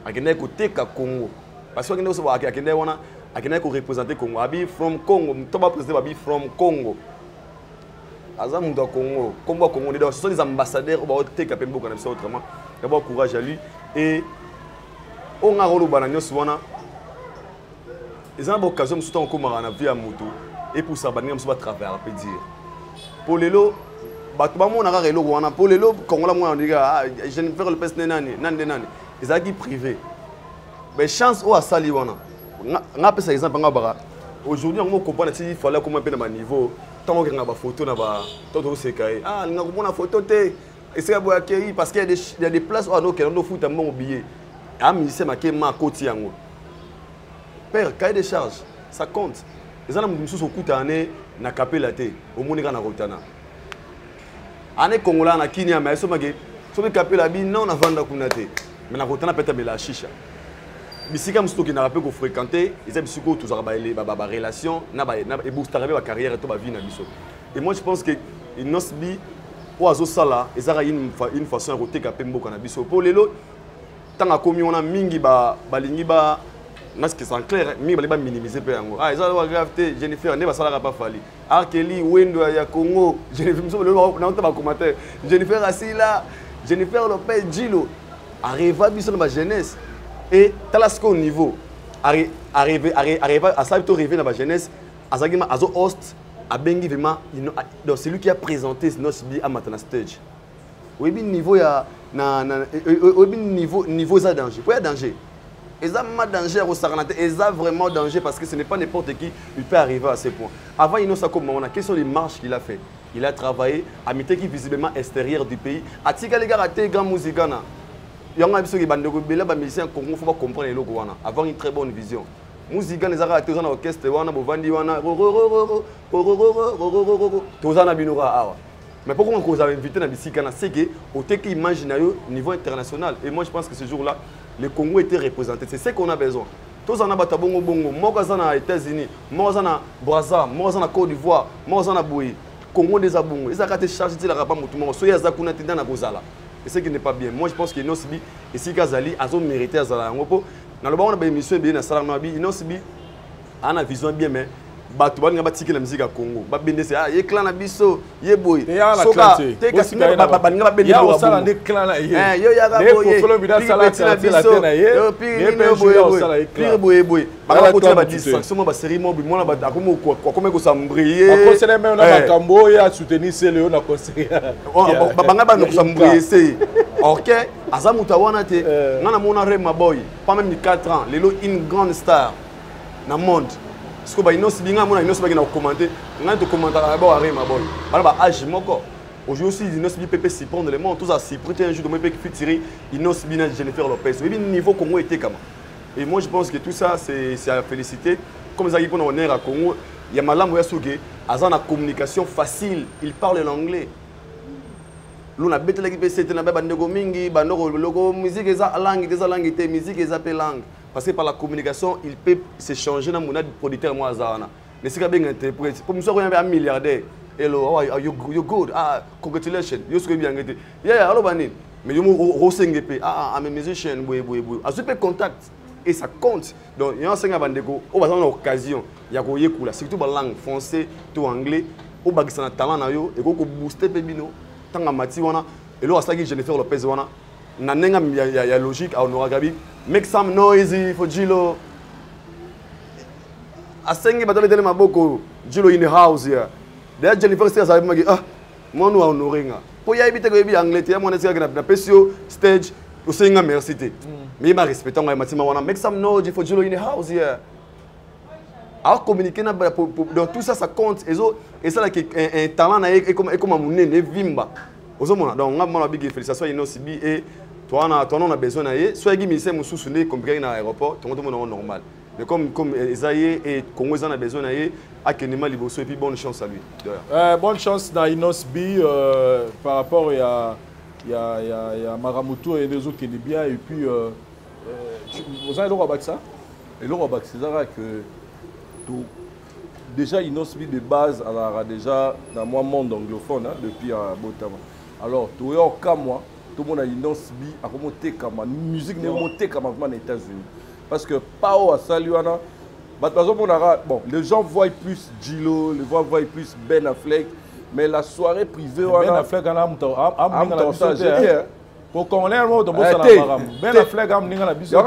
akende côté ka Congo parce que nous ça akende wana akende ko représenter Congo abi from Congo to ba président abi from Congo aza mundo Congo combo Congo donc ce sont des ambassadeurs ba te ka pembo kana ça autrement d'abord courage à lui et on a rolo bananyo wana. Ils ont l'occasion de se faire un vie à moto et pour ça, ils vont travailler à dire. Pour les lots, pour les lots, quand on dit je ne fais le peste nani, ils ont privé. Mais chance ou à sali wana. On a par exemple aujourd'hui on comprend qu'il fallait comment peine à niveau tant qu'on a des photos na ba toto sekai ah on a une photo té et c'est boya accueillir parce qu'il y a des places où on a foot un bon billet. Ah mais c'est marqué ma côté yango. Père, cahier de charge, ça compte. Les gens qui sont année na capelate au monde na rotana. Année Congola na Kenya mais so mage so be capela bi non na vanda kunate. Mais na rotana peut-être la chicha. Bisika msto qui na rappel ko fréquenter, ils aiment siko toujours ba relation na et booster avec ba carrière et to ba vie na biso. Et moi je pense que inosbi oazo sala ezara une façon roter capembo kana biso. Pour les lots tant a commis on a mingi ba balingi ba parce que c'est clair, mais il va minimiser peu yango. Ah, ils ont gravité, Jennifer, ne va ça pas fallu. Ah, Kelly, Wendo, ya Congo, Jennifer, non pas commentaire. Jennifer Asila, Jennifer Lopez, Gilo, arrive à biso ma jeunesse et talasco au niveau, arrive à ça plutôt arriver dans ma jeunesse, azagima azo host, Abengi vraiment, donc c'est lui qui a présenté Nosbi à Matana Stage. Oui, niveau ya niveau ça danger. Pourquoi danger? Et ça ma danger au Saranate, et ça vraiment danger parce que ce n'est pas n'importe qui il peut arriver à ce point. Avant Inosako Mawana, quelles sont les marches qu'il a fait? Il a travaillé à Mité qui visiblement extérieur du pays. A tika les gars raté grand musicana. Il y a un qui bandeko bela ba musicien Congo faut pas comprendre les logos wana. Avoir une très bonne vision. Musique les artistes dans l'orchestre wana bovandi wana tozana binora awa. Mais pourquoi on vous a invité dans Bissikana, c'est que au tek imagine au niveau international. Et moi je pense que ce jour-là le Congo était représenté. C'est ce qu'on a besoin. Tous en a batabongo bongo, Mogazana États-Unis, Mogazana Brazza, Mogazana Côte d'Ivoire, Mogazana Boui, Congo des Abongo. Ils ont été chargés de la rapa moutouma. Soyez Zakuna Tindana Gozala. Et ce qui n'est pas bien. Moi je pense que Nosbi et si Kazali a mérité à Zala. Dans le bas on a une émission bien à Salamabi, Nosbi a une vision bien mais bato bani ngaba tiki la musique à Congo ba bende c'est ye clan na biso ye boy soka te kasina ba ngaba bende ya osala ne clan na ye yo ya ga boy pour le bida sala la biso yo pire boy ba ngaba kotina ba distraction mo ba série mo bi mona ba akomo ko comme ko sambrier ba conseiller même na makambo ya soutenir celle na conseiller ba ngaba no sambrier c'est OK azamu tawana te ngana mona Rema Boy pas même 4 ans lelo une grande star na monde. Parce que Inos Binga, moi, Inos Binga, commenté, on a commenté à bord à Rema Boy. Voilà, âge moko. Aujourd'hui, Inos Binga peut s'y prendre le monde. Tous à s'y prêter un jour de moi qui fait tirer Inos Binga, Jennifer Lopez. Oui, niveau Congo était comme. Et moi, je pense que tout ça, c'est à féliciter. Comme ça, on est à Congo, il y a Malam Ouyassouge, à la communication facile. Il parle l'anglais. L'on a bête l'équipe, c'était la bande de Gomingi, Bandoro, logo, musique, et ça langue, musique, et ça langue. Parce que par la communication, il peut s'échanger dans mon producteur moi Zana. Mais c'est bien interprété. Comme ça, on a un milliardaire. Hello, how are you good? Ah, congratulations. You suis bien été. Yeah, hello bani. Mais yo rosengepe. Ah, I'm a musician. Oui. A super contact et ça compte. Donc, il y a un singa bandeko. On va avoir une occasion. Il y a quoi yekula. Surtout la langue français, tout anglais. On va gagner talent na yo et ko booster pebino. Tanga mati wana. Et là, ça qui Jennifer Lopez wana. Nanenga ya logique à Honora Gabi. Make some noisy for Gilo. Asengi batale tele maboko. Gilo in the house here. There Jennifer says I magi moi nous honoringa. Po ya ibite ko ibi Angleterre moi nesi na pesio stage osenga merci te. Mais ma respectant ma matima wana make some noise for Gilo in the house here. Alors communiquer na dans tout ça ça compte et ça là un talent na et comme amune ne vimba. Ozomona donc on a big félicitations Inosibi et toi on a besoin d'aller soit qui ministère moussou sonné comme dans l'aéroport tout le monde normal mais comme Esaïe et Congo ils en a besoin d'aller à Kenema Liboso et puis bonne chance à lui. Bonne chance dans Inosbi par rapport à Maramuto et les autres qui est bien et puis vous avez le droit à ça et le droit à c'est que tout déjà Inosbi de base alors déjà dans mon monde anglophone depuis Botama alors tout au cas moi tout le monde a Inosbi a remonté comme musique n'est remontée comme aux États-Unis parce que pas au Saluana bon les gens voient plus Gilo les gens voient plus Ben Affleck mais la soirée privée Ben Affleck pour qu'on ait un mot de Ben Affleck am ninga na biso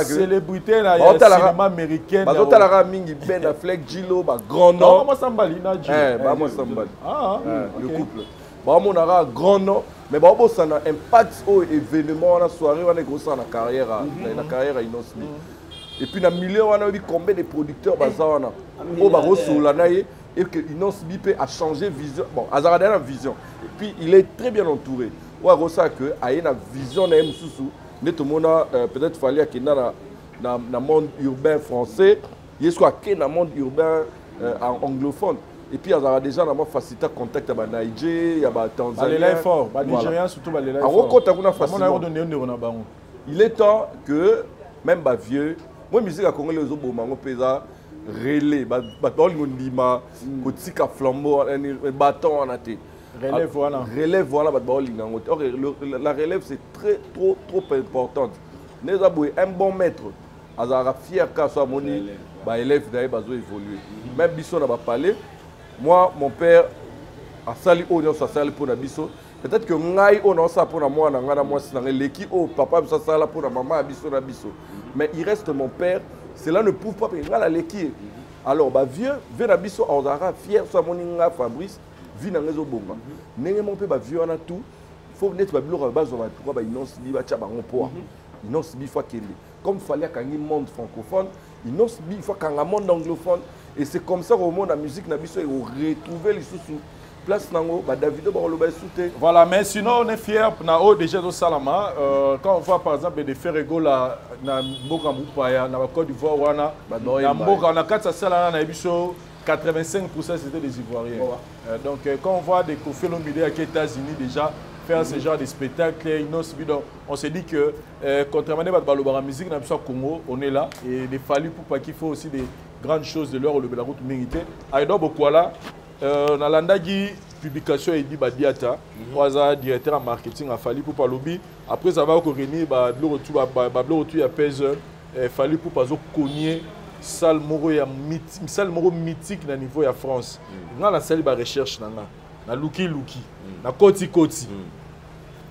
célébrité na cinéma américain Ben Affleck Gilo grand nom le couple on a un grand nom mais ça a un impact au événement la soirée on est gros la carrière la carrière à Inosbi et puis dans le milieu on a vu combien de producteurs bazana au baro sur la et que Inosbi a changé vision bon Azara a une vision et puis il est très bien entouré on a ça que a une vision na mususu ne tout le monde peut-être fallait qu'il dans le monde urbain français il est quoi dans le monde urbain anglophone. Et puis, il y a déjà facilité contact avec Niger, il y a Tanzanie. Il est temps que, même les vieux, moi, musique à Congo, les autres, ils ont relais, flambeau, bâton en athée. Relève, voilà, la relève, c'est trop importante. Nous avons un bon maître, nous avons fier qu'à soit mon élève d'ailleurs évoluer. Même Bisson n'a pas parlé. Moi, mon père a sali au nom ça sali pour la biso. Peut-être que ngai au nom ça pour la moi nanga moi c'est l'équipe au papa ça sala pour la maman biso na biso. Mais il reste mon père. Cela ne prouve pas que ngai la l'équipe. Alors ba vieux vers biso on aura fier soit moninga Fabrice vi na ngezo bonga ndenge mon pe ba vieux na tout faut net ba biloko ba zo ba pourquoi ba inonce bi ba tia ba ngopo inonce bi fois kele comme fallait kangi monde francophone inonce bi fois kanga monde anglophone et c'est comme ça au monde la musique na biso et retrouver les sous place nango ba Davido ba lo ba souté. Voilà, mais sinon on est fier na o déjà au Salama quand on voit par exemple des Ferrego la na mboka mupaya na Côte d'Ivoire wana na mboka na katsa sala na biso 85% c'était des Ivoiriens. Donc quand on voit des Koffi Olomide aux États-Unis déjà faire ce genre de spectacle, on se dit que contrairement à la musique dans le Congo, on est là et il fallu pour pas qu'il faut aussi des grandes choses de l'heure ou de la route mérité. Aïdo Bokwala, dans l'andagi publication et dit Badiata, directeur en marketing a fallu pour pas lobby. Après ça va au Réni, le retour à pèse, fallu pour pas cogner salle moro mythique na niveau ya France. Dans la salle de recherche na Luki na Koti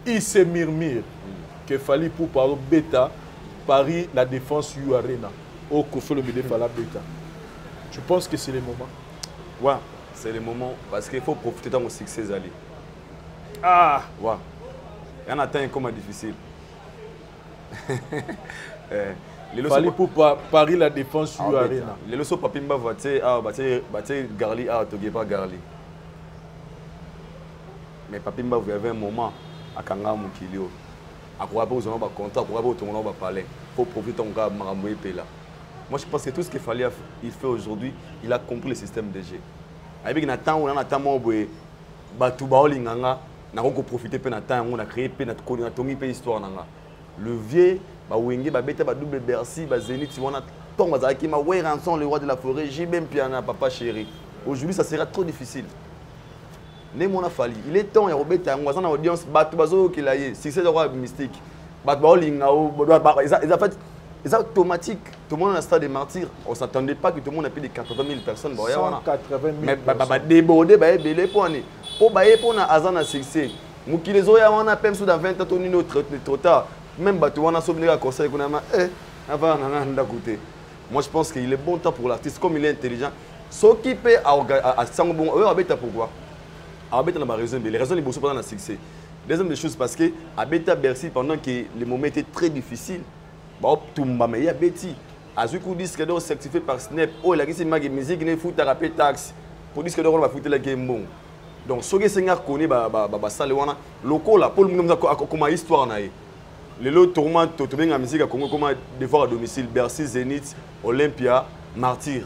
il se murmure que fallait pour par bêta Paris la défense U Arena au Koffi Olomide fallait bêta. Je pense que c'est le moment. Ouais, c'est le moment parce qu'il faut profiter de mon succès Ali. Ah, ouais. Il y en a un comme difficile. Fallait pour Paris la défense U Arena. Les leçons papimba voté Garli à Togepa Garli. Mais papimba vous avez un moment à Kanga Mukilio. À quoi vous avez un contrat, à quoi vous avez un palais. Il faut profiter de ton Maramboé Pela. Moi je pense que tout ce qu'il fallait il fait aujourd'hui, il a compris le système de jeu. Avec un temps où on a tellement de Batoubaolinganga, on a profité de temps on a créé une histoire. Le vieux, Wenge, Beta, Double Bercy, Zénith, on a tant de ma ouais rançon le roi de la forêt, j'ai même piano papa chéri. Aujourd'hui ça sera trop difficile. Il est temps, il y a une audience, qui a succès de roi mystique. C'est automatique. Tout le monde a un stade de martyrs. On ne s'attendait pas que tout le monde ait plus de 80 000 personnes. 180 000 mais débordé, pour un succès. Les autres, on a même dans 20 ans, on est trop tard. Même si on a sauvé un conseil, on a moi, je pense qu'il est bon temps pour l'artiste, comme il est intelligent. Ce qui peut à Sangbon, pourquoi? Les raisons sont pendant le succès. Deuxième des choses, parce que à Beta Bercy, pendant que les moments étaient très difficiles, tout le monde a Betty. À ce coup, disque d'or certifié par Snap, oh, il a dit que musique ne fout à payer taxe. Pour disque d'or, on va foutre la game bon. Donc, ce que c'est connaît, ça, le local, là, pour le monde, comme histoire, les lots tourmentent, tout le monde a musique à Congo, comme devoir à domicile, Bercy, Zénith, Olympia, Martyr.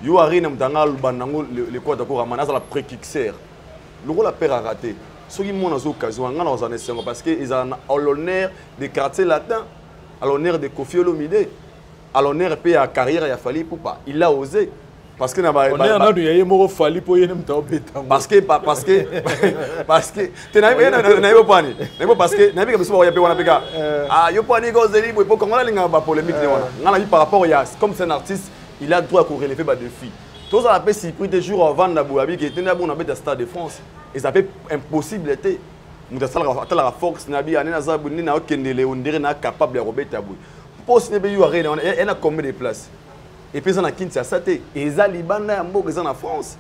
Yo Arena mtangal banango le quoi d'accord amanaza la pré-kixer. Le rôle a peur à rater. Ceux qui m'ont occasion en gagnant en essayant parce qu'ils ont l'honneur des quartiers latins, à l'honneur de Koffi Olomide, à l'honneur de la carrière il a fallu pour pas. Il a osé parce que parce que tu n'as pas parce que n'avez pas besoin de ah yo pas négocier pour comment la ligne va polémique par rapport à comme c'est un artiste. Il a le droit à relever des défis. Tous à la paix, si pris des jours avant Nabouabi, qui était bon dans le Stade de France, et ça fait impossible d'être. Nous avons la force, Nabi, Anenazabu, Nina Okendele, on dirait capable de Robert Tabou. Pour ce n'est pas eu à a combien de places. Et puis, on a Kinshasa, Saté, et Zaliban, ils en France.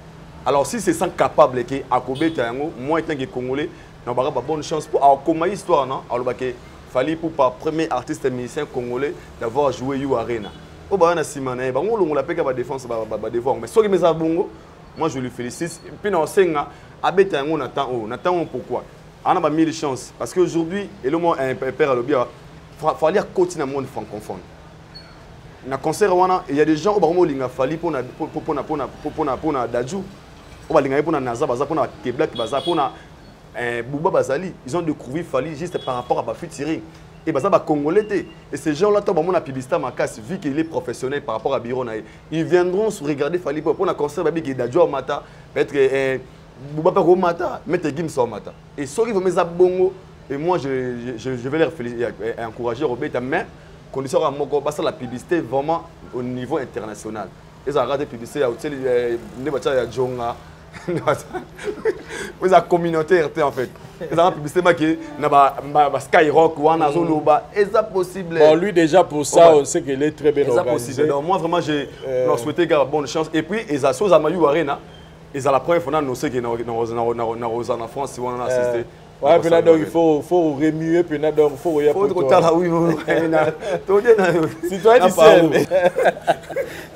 Alors, si c'est sans capable, que Akobé Tayango, moi, étant que Congolais, on va avoir bonne chance pour avoir comme histoire, non? Alors, il fallait pour le premier artiste et musicien congolais d'avoir joué You Arena. Oh bah on a Simane, bah on l'a payé à défense bah devoir mais soit que mes abongo, moi je le félicite. Puis on sait nga abeta on attend pourquoi. On a pas mille chances parce qu'aujourd'hui et le moins un père à l'obia fallait continuer dans le monde francophone. Na concert wana il y a des gens au baromo linga fali pour na daju. Au ba linga pour na naza baza pour na Québec baza pour na Bouba Bazali, ils ont découvert fali juste par rapport à ba featuring. Et bah ça va congolais. Et ces gens-là, tant que publicité Makas, vu qu'il est professionnel par rapport à Biro, ils viendront se regarder Fali pour un concert qui est d'Adjo Mata, peut-être Bouba Paro Mata, mettre Gims au Mata. Et ceux qui vont mettre Bongo, et moi je vais les encourager Robert, mais condition à Moko, passer la publicité vraiment au niveau international. Ils ont regardé la publicité, il y a Djonga, Vous avez communauté RT en fait. Vous avez publicité qui est Skyrock ou en Azoloba. Est-ce possible? Bon, lui déjà pour ça, on sait qu'il est très bien organisé. Donc, moi vraiment, j'ai souhaité qu'il y ait bonne chance. Et puis, ils ont chose à Mayou Arena. Ils ont la première fois nous sais qu'ils sont en France si on a assisté. Ouais, puis là, donc, il faut remuer, puis là, donc, il faut remuer. Il faut là, oui. Citoyen Dissel.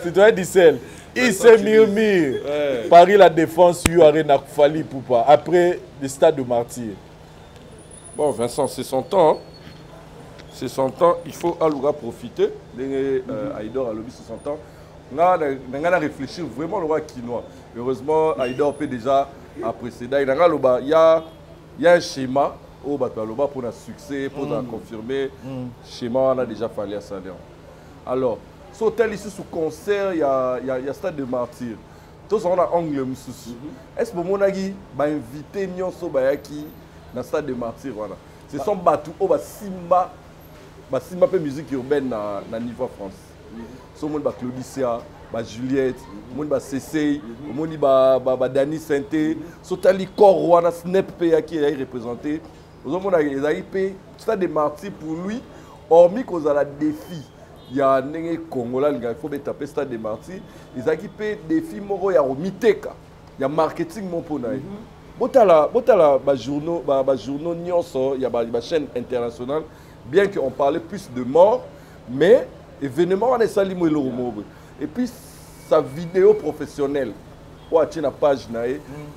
Citoyen Dissel. Il s'est murmure. Paris La Défense, il y aurait Nakfali Poupa. Après le stade de Martyr. Bon, Vincent, c'est son temps. Hein. C'est son temps. Il faut Alouga profiter. Aïdor a lobby, c'est son temps. On a réfléchir vraiment le roi quinois. Heureusement, Aïdor peut déjà précéder. Il y a un schéma au Bataloba pour un succès, pour confirmer. Schéma, on a déjà fallu à ça. Alors, sur tel ici sous concert, il y a stade de Martyr. Tous on a angle moussous. Est-ce que mon agi va inviter Nyonso Bayaki dans le stade de Martyr voilà. C'est son bateau au Simba peu musique urbaine dans niveau France. So mon ba Claudicia, ba Juliette, mon ba Cécile, mon ba Dani Sainté, so tali corps wana snap Bayaki est représenté. Aux hommes on a les stade de Martyr pour lui hormis qu'on a la défi. Il y a un Congolais, il faut taper stade de Martyr. Ils ont équipé des films, il y a Miteka, il y a marketing mon ponay. Botala journaux il y a des chaînes internationales, bien qu'on parlait plus de morts, mais événement on est sali mo et puis sa vidéo professionnelle. Na page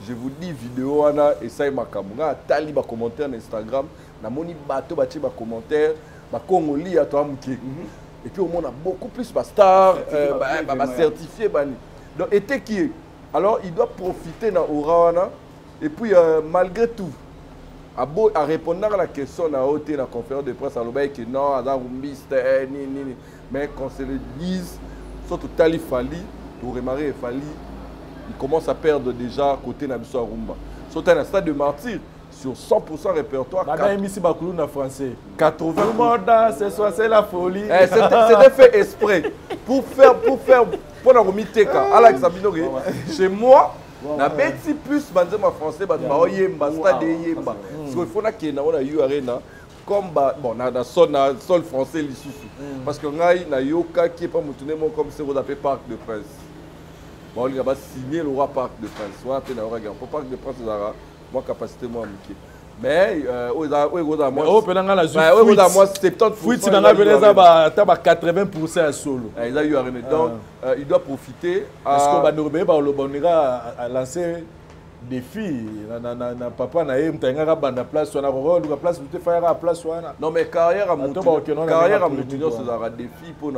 je vous dis vidéo ana et ça makamuna tali ba commentaire na Instagram, na moni bato ba ti ba commentaire, ba Congolais à toi muké. Et puis on a beaucoup plus de stars, certifiés. Donc, était qui est? Alors, il doit profiter dans Orawana. Et puis, malgré tout, à répondre à la question dans la conférence de presse, à l'obéi que non, mais quand se le dise, surtout Tali Fali, pour Remaré Fali, il commence à perdre déjà côté Nabiso Arumba. Surtout un stade de Martyr. Sur 100% répertoire. Français. 80. C'est la folie. C'était fait exprès. Pour la remise chez moi, na beti plus banzema français ba yemba stade yemba. Parce qu'il faut na eu arena comme bon na sol français lisusu. Parce que ngai na yoka qui pas mutune mo comme c'est vous appelez Parc de Prince. Bon il va signer le roi Parc de Prince. Soit na regarde pour Parc de Prince Zara. Moi capacité moi amiki mais moi 80% à solo donc il doit profiter parce qu'on va lancer des filles na papa na yem tanga banda place on a place tu faire la place non mais carrière à Moutinho c'est un défi pour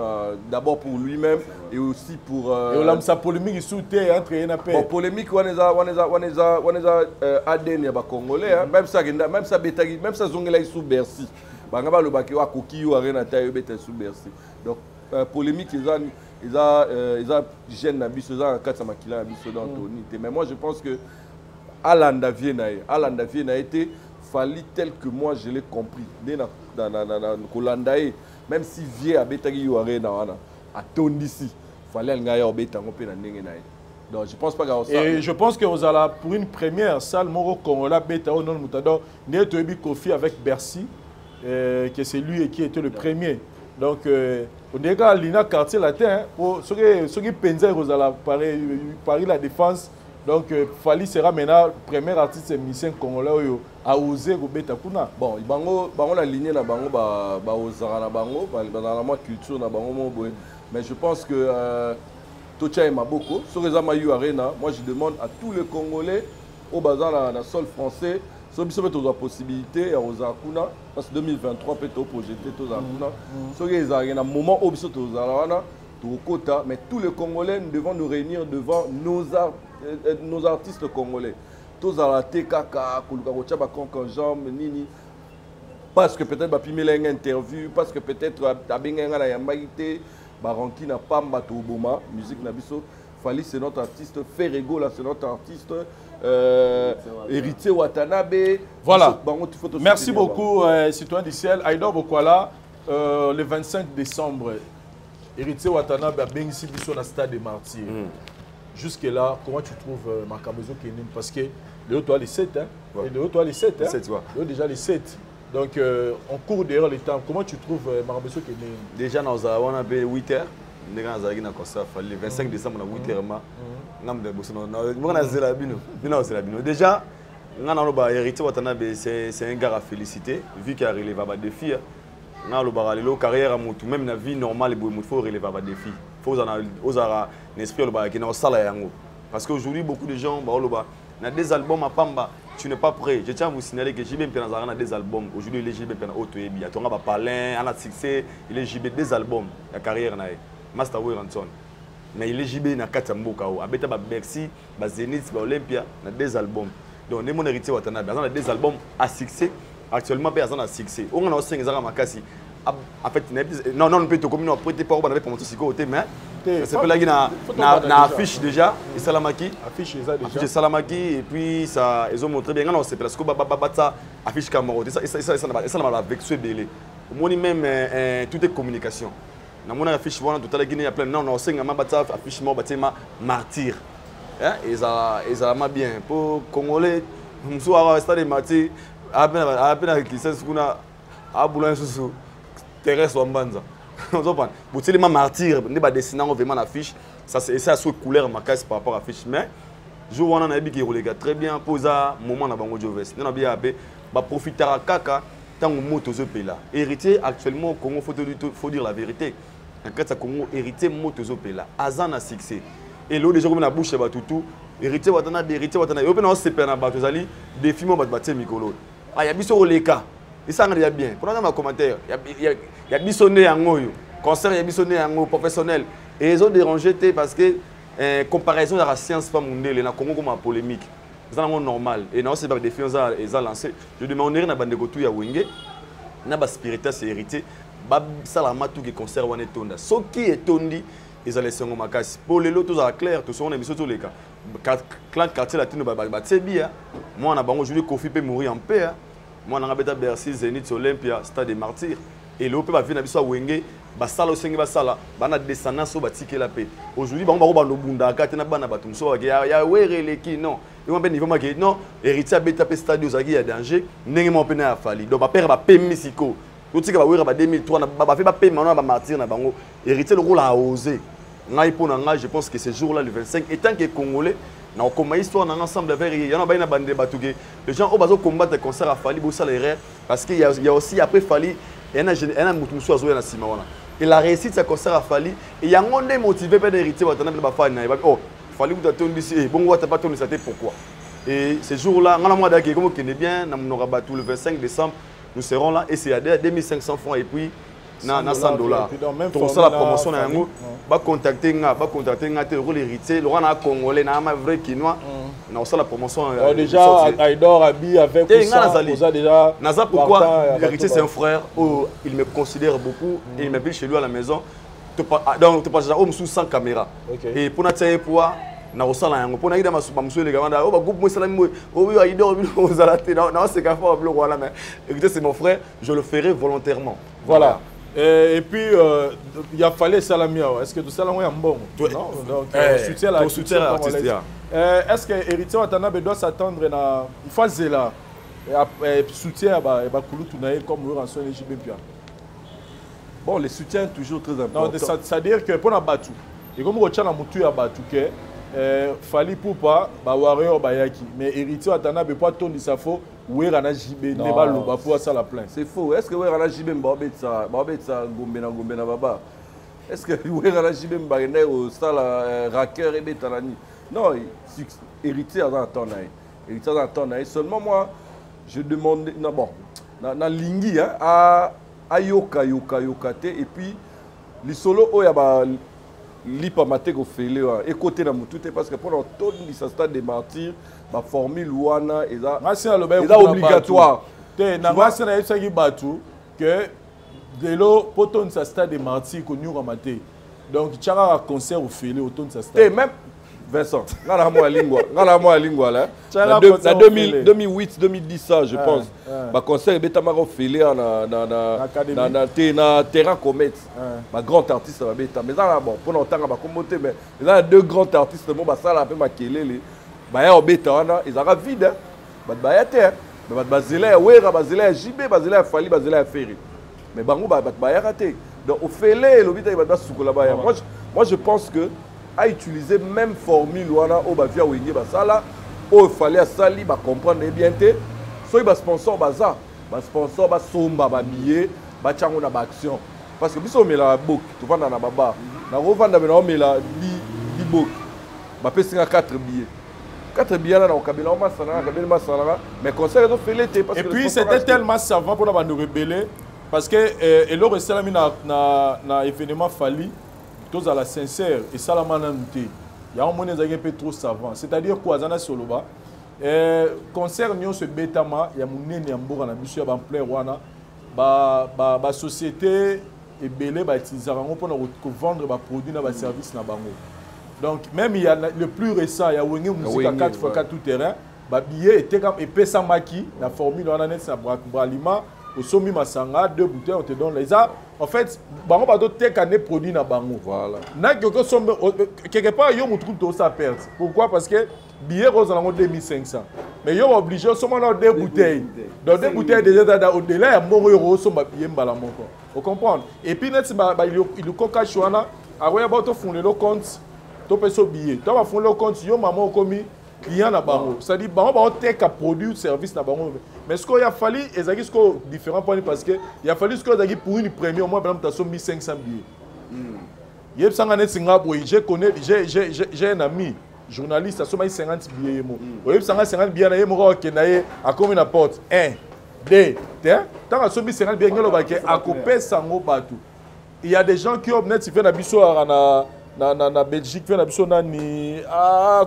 d'abord pour lui-même et aussi pour sa polémique sauter entre NAP bon polémique on les a ADN ya ba congolais même ça betagi même ça zongela sous Bercy bangaba lo baki wa koki yo arena tayo beta sous Bercy donc polémique ils a jeune na biso za katsa makila na biso d'Anthony mais moi je pense que Alanda Vienna a été fallu tel que moi je l'ai compris. Même si Vie a bétagi yoare à Tondisi, fallait le gars béta ngopé na ndenge na. Donc je pense pas que ça. Et je pense que vous allez pour une première salle Moro Congolais béta au non mutado né Tobi Kofi avec Bercy que c'est lui qui était le premier. Donc on est à l'INA quartier latin pour ceux qui pensaient vous allez Paris La Défense. Donc, Fali sera maintenant le premier artiste musicien congolais à oser Robeta Kuna. Bon, la lignée na bango ba ozara na bango, dans la culture na bango mais je pense que Tocha et Maboko, sur les Amayu Arena, moi je demande à tous les Congolais au bazar na sol français, si vous avez la possibilité à Ozakuna, parce que 2023 peut être projeté Ozakuna, sur les Arena, moment où vous êtes Ozara, mais tous les Congolais, nous devons nous réunir devant nos artistes congolais. Tous à la TKK, parce que peut-être une interview, parce que peut-être Baranki n'a pas Mbatouboma, musique Nabiso, Fali c'est notre artiste, Ferrego là c'est notre artiste, Héritier Watanabe. Voilà. Merci beaucoup, citoyen du ciel. Aïdor Bokwala, le 25 décembre. Héritier Watanabe a béni sur le stade de Martyr. jusque-là, comment tu trouves Makamezo Kenin? Parce que Léo, toi, les 7, hein? Ouais. Et Léo, toi, les 7, hein? 7, tu vois. Léo, déjà les 7. Donc, on court derrière les temps. Comment tu trouves Makamezo Kenin? Déjà, nous avons 8 heures. Nous avons le 25 décembre, 8 heures. Déjà, c'est un gars à féliciter, vu qu'il a relevé des défis. Dans la carrière, même la vie normale, il faut relever des défis. Il faut avoir un esprit qui est salaire. Parce qu'aujourd'hui, beaucoup de gens ont des albums à Pamba. Tu n'es pas prêt. Je tiens à vous signaler que JB a des albums. Aujourd'hui, il est JB Autoébi. Il y a Palin, il a succès, il est JB des albums. La carrière, Master Ranson. Mais il est JB na Katamboka. Abeta Bercy, Zenith, Olympia, il a des albums. Donc, mon héritier Watanabe, il a des albums à succès. Actuellement, il y a un succès. On a aussi un Makasi. En fait, non, on peut te communiquer après, pas pour mon psychoté, mais c'est pas là qu'il y a affiche déjà, et Salamaki. Affiche déjà. Salamaki, et puis ça, ils ont montré bien. Non, c'est parce que ça affiche Camaro. Ça m'a vexé belé. Moi, même tout est communication. Dans mon affiche, voilà, tout à l'heure, il y a plein. Non, on sait que ma affiche, ma martyr. Et ça m'a bien. Pour Congolais, je suis à stade de martyr. À peine qui s'est à Boulogne sous Thérèse Wambanza. On comprend. Pour les martyrs, on va dessiner vraiment l'affiche. Ça c'est ça sous couleur ma casse par rapport à l'affiche. Mais je vois on a qui roule très bien pour ça moment na bango Joves. On a bien appelé ba profiter à kaka tant au moto zo pela. Héritier actuellement au Congo faut dire la vérité. En fait ça Congo héritier moto zo pela. Azan a succès. Et l'eau déjà comme la bouche ba tout héritier watana héritier watana. Et on se pena ba tozali défi mo ba batie mikolo. Ah ya biso oleka. Et ça il y a bien. Pour dans ma commentaire, il y a bisonné en ngoyo. Concert il y a bisonné en professionnel. Et ils ont dérangé parce que comparaison de la science pas mondiale, na Congo comme polémique. C'est normal. Et non c'est pas des filles ils ont lancé. Je demanderai na bande gotu ya wenge. Na ba spirituel c'est hérité. Ba salama tout qui concert wana tonda. So qui est tondi ils ont laissé ngoma kasi. Pour les lotos à clair, tout sont émission tous les cas. Clan quartier latino ba tsebia. Moi na bango aujourd'hui Kofi peut mourir en paix. Moi, je suis Bercy, Zenith, Olympia, Stade des Martyrs. Et le peuple va venir à Wenge, basala osengi basala, bana descendance au batike la paix. Aujourd'hui, on va no bunda katena bana batum so ya were leki non. Et on ben niveau ma non, héritier beta pe stade ozaki ya danger, ndenge mo pena ya fali. Donc ba père ba pe misiko. Tout ce qui va were ba 2003 ba fait ba pe maintenant ba martyr na bango. Héritier le rôle a osé. Ngai pour nga je pense que ce jour là le 25 étant que congolais na okoma histoire ensemble avec il y en a baina bande batuke les gens au bazo combattre le concert à Fali bo salaire parce qu'il y a aussi après Fali il y a un mutuso azoya na sima wana il a réussi ce concert à Fali et il y a un monde motivé par héritier watana ba fa na oh Fali vous attendre ici bon wa ta pas tourner ça pourquoi et ce jour là ngana moi dake comme qu'il est bien na monora batu le 25 décembre nous serons là et c'est à 2500 francs et puis na $100 pour ça la promotion na yango ba contacter nga te l'héritier le roi congolais na ma vrai quinois na ça la promotion déjà Aïdor Abi avec ça déjà naza pourquoi l'héritier c'est un frère oh il me considère beaucoup et il m'appelle chez lui à la maison donc tu passes au sous sans caméra et pour natien pour na osala yango pour na ida masusu les gars oh ba groupe moi salami oh Aïdor vous allez non c'est qu'à faire le roi là mais héritier c'est mon frère je le ferai volontairement voilà. Et puis, il a fallu Salamia. Est-ce que tout ça est bon? Non, donc, soutien à l'artiste. Est-ce que l'héritier Watanabe doit s'attendre à une phase là et soutien à Bakoulou Tounaï comme nous rançon les JB? Bon, le soutien est toujours très important. C'est-à-dire que pour la battu, et comme on tient la mouture à battu, Fali Poupa, Warrior Bayaki, mais héritier Watanabe pas ton de sa faux. Oui, Rana JB n'est pas le bas pour ça la plainte. C'est faux. Est-ce que oui, Rana JB Mbabetsa Gombena Baba? Est-ce que oui, Rana JB Mbagene au style racker et Betalani? Non, héritier dans ton œil. Héritier dans ton œil. Seulement moi, je demande. Non, bon, dans Lingi, à Yoka et puis les solos, il y a lipa mateko fele et côté na mututé parce que pendant tout le stade des martyrs la formule wana est obligatoire te na ngasi na yesaki batu que delo poton sa stade des martyrs connu ramaté donc tchara concert au fele auton sa stade même Vincent, ngala mo lingwa là. Tchala Na concert 2008 2010 ça je pense. Ba concert betama ko félé na terrain Comet. Ba grand artiste ba beta mais là bon pour longtemps ba komote mais là deux grands artistes mo ba sala pe makelele. Ba ya obeta wana ezaka vide. Ba ya terre. Mais ba zela ya wera ba zela ya JB ba zela ya Fali ba zela ya Ferry. Mais bango ba ya raté. Donc au félé lobita ba sukola ba ya. Moi je pense que à utiliser même formule wana au bavia wenge basala au fallait sali ba comprendre bien té so ba sponsor baza ba sponsor ba somba ba billet ba chango na ba action parce que biso mela bok to vanda na baba na revanda na mela di bok ba pesinga 4 billets na okabela masana mais conseil de félete parce et que puis c'était tellement savant pour na rebeller parce que et le restelami na événement Fali tous à la sincère et ça la mananté il y a un moment où peu trop savant c'est-à-dire quoi zana soloba concert nyo se betama ya munene ya mboka na biso ya ba plein wana ba société et belé ba utiliser bango pour vendre ba produits na ba services na bango donc même il y a le plus récent il y a wenge musique à 4x4 tout terrain ba billet était comme epesa maki la formule wana net na bralima au somi masanga 2 bouteilles on te donne les ça en fait bango ba do tek ané produit na bango voilà na quelque part yo mutu to ça perdre pourquoi parce que billet rose en 2500 mais yo obligé seulement dans 2 bouteilles dans 2 bouteilles déjà au delà ya mbongo yo so ba billet mbala moko vous comprenez et puis net il coca chouana aroya ba to fondé le compte to peso billet to ba fondé le compte yo maman komi client na bango c'est-à-dire bango ba tek a produit service na bango mais ce qu'il a fallu ezaki ce que différent point parce que il a fallu ce que ezaki pour une première au moins par exemple tu as 1500 billets yeb sanga net singa boy j'ai un ami journaliste a somme 50 billets mo yeb sanga 50 billets na ye moko okenda ye a combien na porte 1 2 tant a somme 50 billets ngelo ba ke akopé sango batu il y a des gens qui ont net fait na biso na Belgique fait na biso nani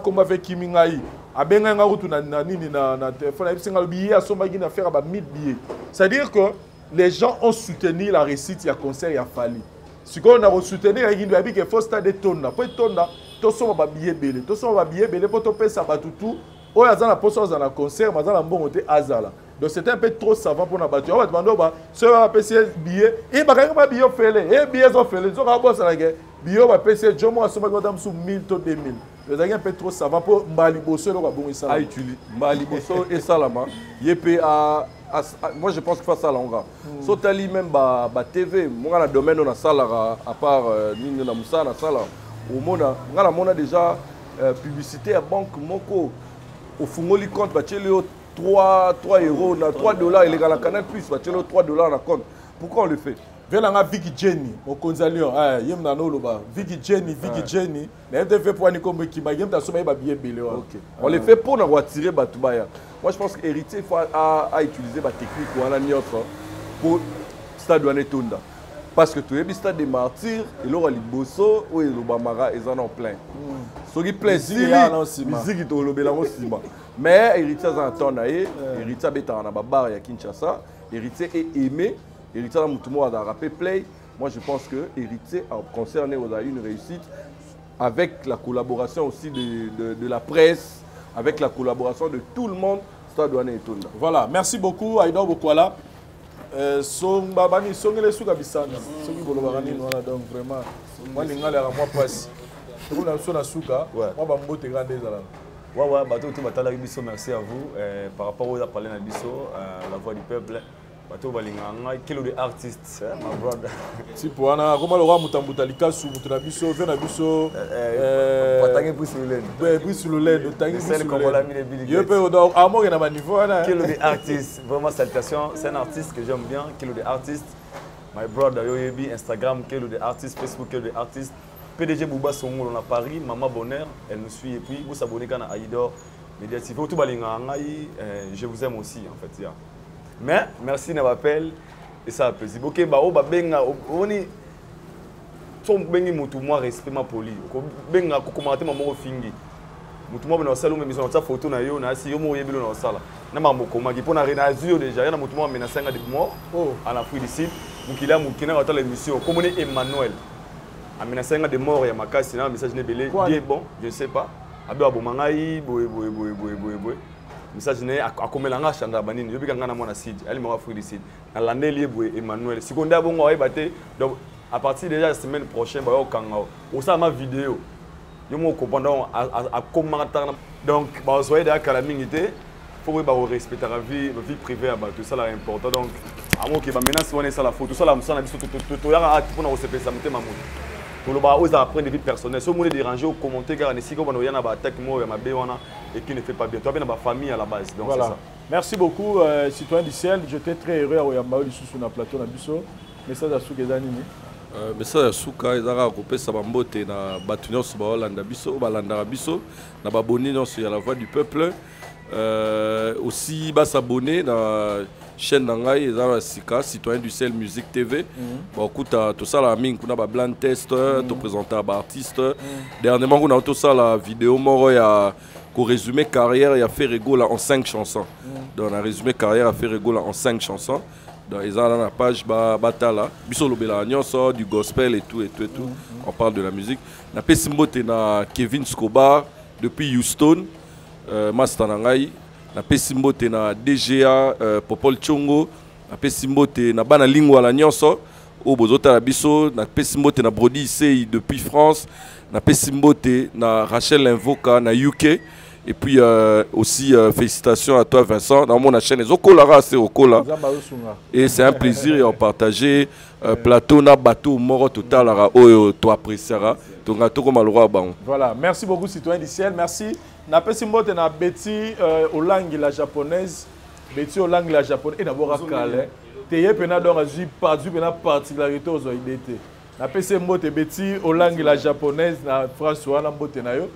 comment fait Kimingai abenga nga rutu na nini na téléphone a bisinga billet a sombaki na faire ba 1000 billets c'est-à-dire que les gens ont soutenu la réussite ya concert ya Fali si qu'on a soutenir ya ngi abi que faut stade tonda po tonda to soma ba billet belé to soma ba billet belé po to pesa ba tutu o ya za na poso za na concert ma za na mbongo te azala donc c'était un peu trop savant pour na batu on va demander ba ce va passer billet et ba ka ba billet félé et billet zo félé zo ka bossa la guerre billet ba passer jomo asoma ko dam sous 1000 to 2000 les agents un peu trop savant pour Mbali Bosso le bon ça. Utiliser Mbali Bosso et Salama. Yepé moi je pense que face à l'onga. Sotali même ba TV, moi na domaine on a salara à part Nino na Moussa na sala. Au mona, on a déjà publicité à banque moko. Au fungoli compte ba tchelo 3 euros na $3 il est la canal plus ba tchelo $3 na compte. Pourquoi on le fait? Venanga Vicky Jenny au Konzalion yem na noloba Vicky Jenny na fait pour Nikombe qui ba yem ta soma ba billet belé OK on les fait pour na retirer batubaya moi je pense que héritier il faut à utiliser ba technique wana nyotro pour stade wana tonda parce que tu es stade des martyrs et là liboso ou elobamara ils en ont plein soki plein musique to lobela mo sima mais héritier en temps na héritier beta na ba bar ya Kinshasa héritier est aimé Héritier Moutoumou a rappelé play. Moi je pense que Héritier a concerné une réussite avec la collaboration aussi de la presse, avec la collaboration de tout le monde. Voilà, merci beaucoup Aïda Bokwala. Son babani son les sous kabisana. Son qui bolobarani donc vraiment moi linga la moi passe. Pour la son asuka, moi ba mbote grande ezala. Ouais, bateau tout batala biso merci à vous par rapport aux parler na biso la voix du peuple. Bateau balinganga kilo de artistes my brother. Si pour ana comment le roi mutambuta likasu mutuna biso vena biso patange pour sur le lait. Puis sur le lait, tangi c'est le comme la mine Billy. Je peux donc à moi na niveau là. Kilo de artistes, vraiment salutations, c'est un artiste que j'aime bien, kilo de artistes. My brother Yoyebi Instagram kilo de artistes, Facebook kilo de artistes. PDG Bouba Songo on a Paris, Maman Bonheur, elle nous suit et puis vous abonnez quand à Aïdor Médiatif. Tout balinganga je vous aime aussi en fait. Mais merci de m'appeler et ça a plaisir. Ok, bah oh bah benga on est son bengi mutumwa respect ma poli. Benga ko commenter maman fingi. Mutumwa bena sala mais maison ta photo na yo na si yo mo yebilo na sala. Na maman ko magi pona rena zio déjà na mutumwa mena senga de mort. Oh, en Afrique du Sud, mukila mukina dans l'émission comme on est Emmanuel. Amena senga de mort ya makasi na message ne belé. Bien bon, je sais pas. Abe abomangai boy. Message né akomelanga chanda banini yobi kanga na mona site ali mwa fruit site na landeli boy Emmanuel secondaire bongo ay baté donc à partir déjà la semaine prochaine ba yo kanga o sa ma vidéo yo mo comprendre à commentaire donc ba soyez de kala mingité faut ba respecter la vie privée ba tout ça là important donc amo ki ba menace wana ça la photo ça la musana biso to ya ati pona o se pesa mutema mutu pour le bas aux apprendre des vies personnelles. Si vous voulez déranger ou commenter, car si vous avez une attaque et qui ne fait pas bien, tu as bien ma famille à la base. Donc voilà. Ça. Merci beaucoup, citoyen du ciel. J'étais très heureux à Oyamba sur le plateau de Bisso. Message à Souka Zanini. Message à Souka, ils ont coupé sa bambote na Batunion sur Balanda Bisso, Balanda Bisso, na baboni sur la voix du peuple. Aussi, s'abonner na chaîne d'Angaï, ils ont Sika, citoyen du ciel Musique TV. Bon, écoute, tout ça la mine, on a blind test, tout présenté à artiste. Dernièrement, on a tout ça la vidéo, il y a résumé carrière, il y a fait rigolo en 5 chansons. Donc, on a résumé carrière, a fait rigolo en 5 chansons. Donc, ils ont dans la page Batala, Bissolo Belagnon sort du gospel et tout. On parle de la musique. On a Pessimbote na Kevin Scobar depuis Houston, Master Nangaï. Na Pessimbote na DGA Popol Chongo, na Pessimbote na bana lingua la nyonso o bozota la biso, na Pessimbote na Brody Issei depuis France, na Pessimbote na Rachel Invoka na UK. Et puis aussi félicitations à toi Vincent dans mon chaîne Zokolara c'est Okola. Et c'est un plaisir de partager plateau na bateau moro total à oyo to appréciera. Voilà, merci beaucoup citoyen du ciel, merci. Na Pessimbote na Betty au langue la japonaise, Betty au langue la japonaise et d'abord à Calais. Teye pena donc azu pena particularité aux identités. Na Pessimbote Betty au langue la japonaise na François na mbote na yo.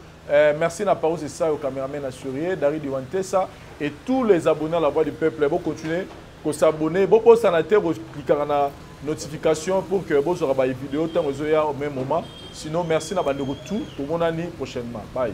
Merci na parole c'est ça au caméraman assuré Dari Diwantesa et tous les abonnés à la voix du peuple. Bon continuer à s'abonner, bon pour sanitaire cliquer na notification pour que vous aurez des vidéos au même moment. Sinon merci na bande tout le monde prochainement. Bye.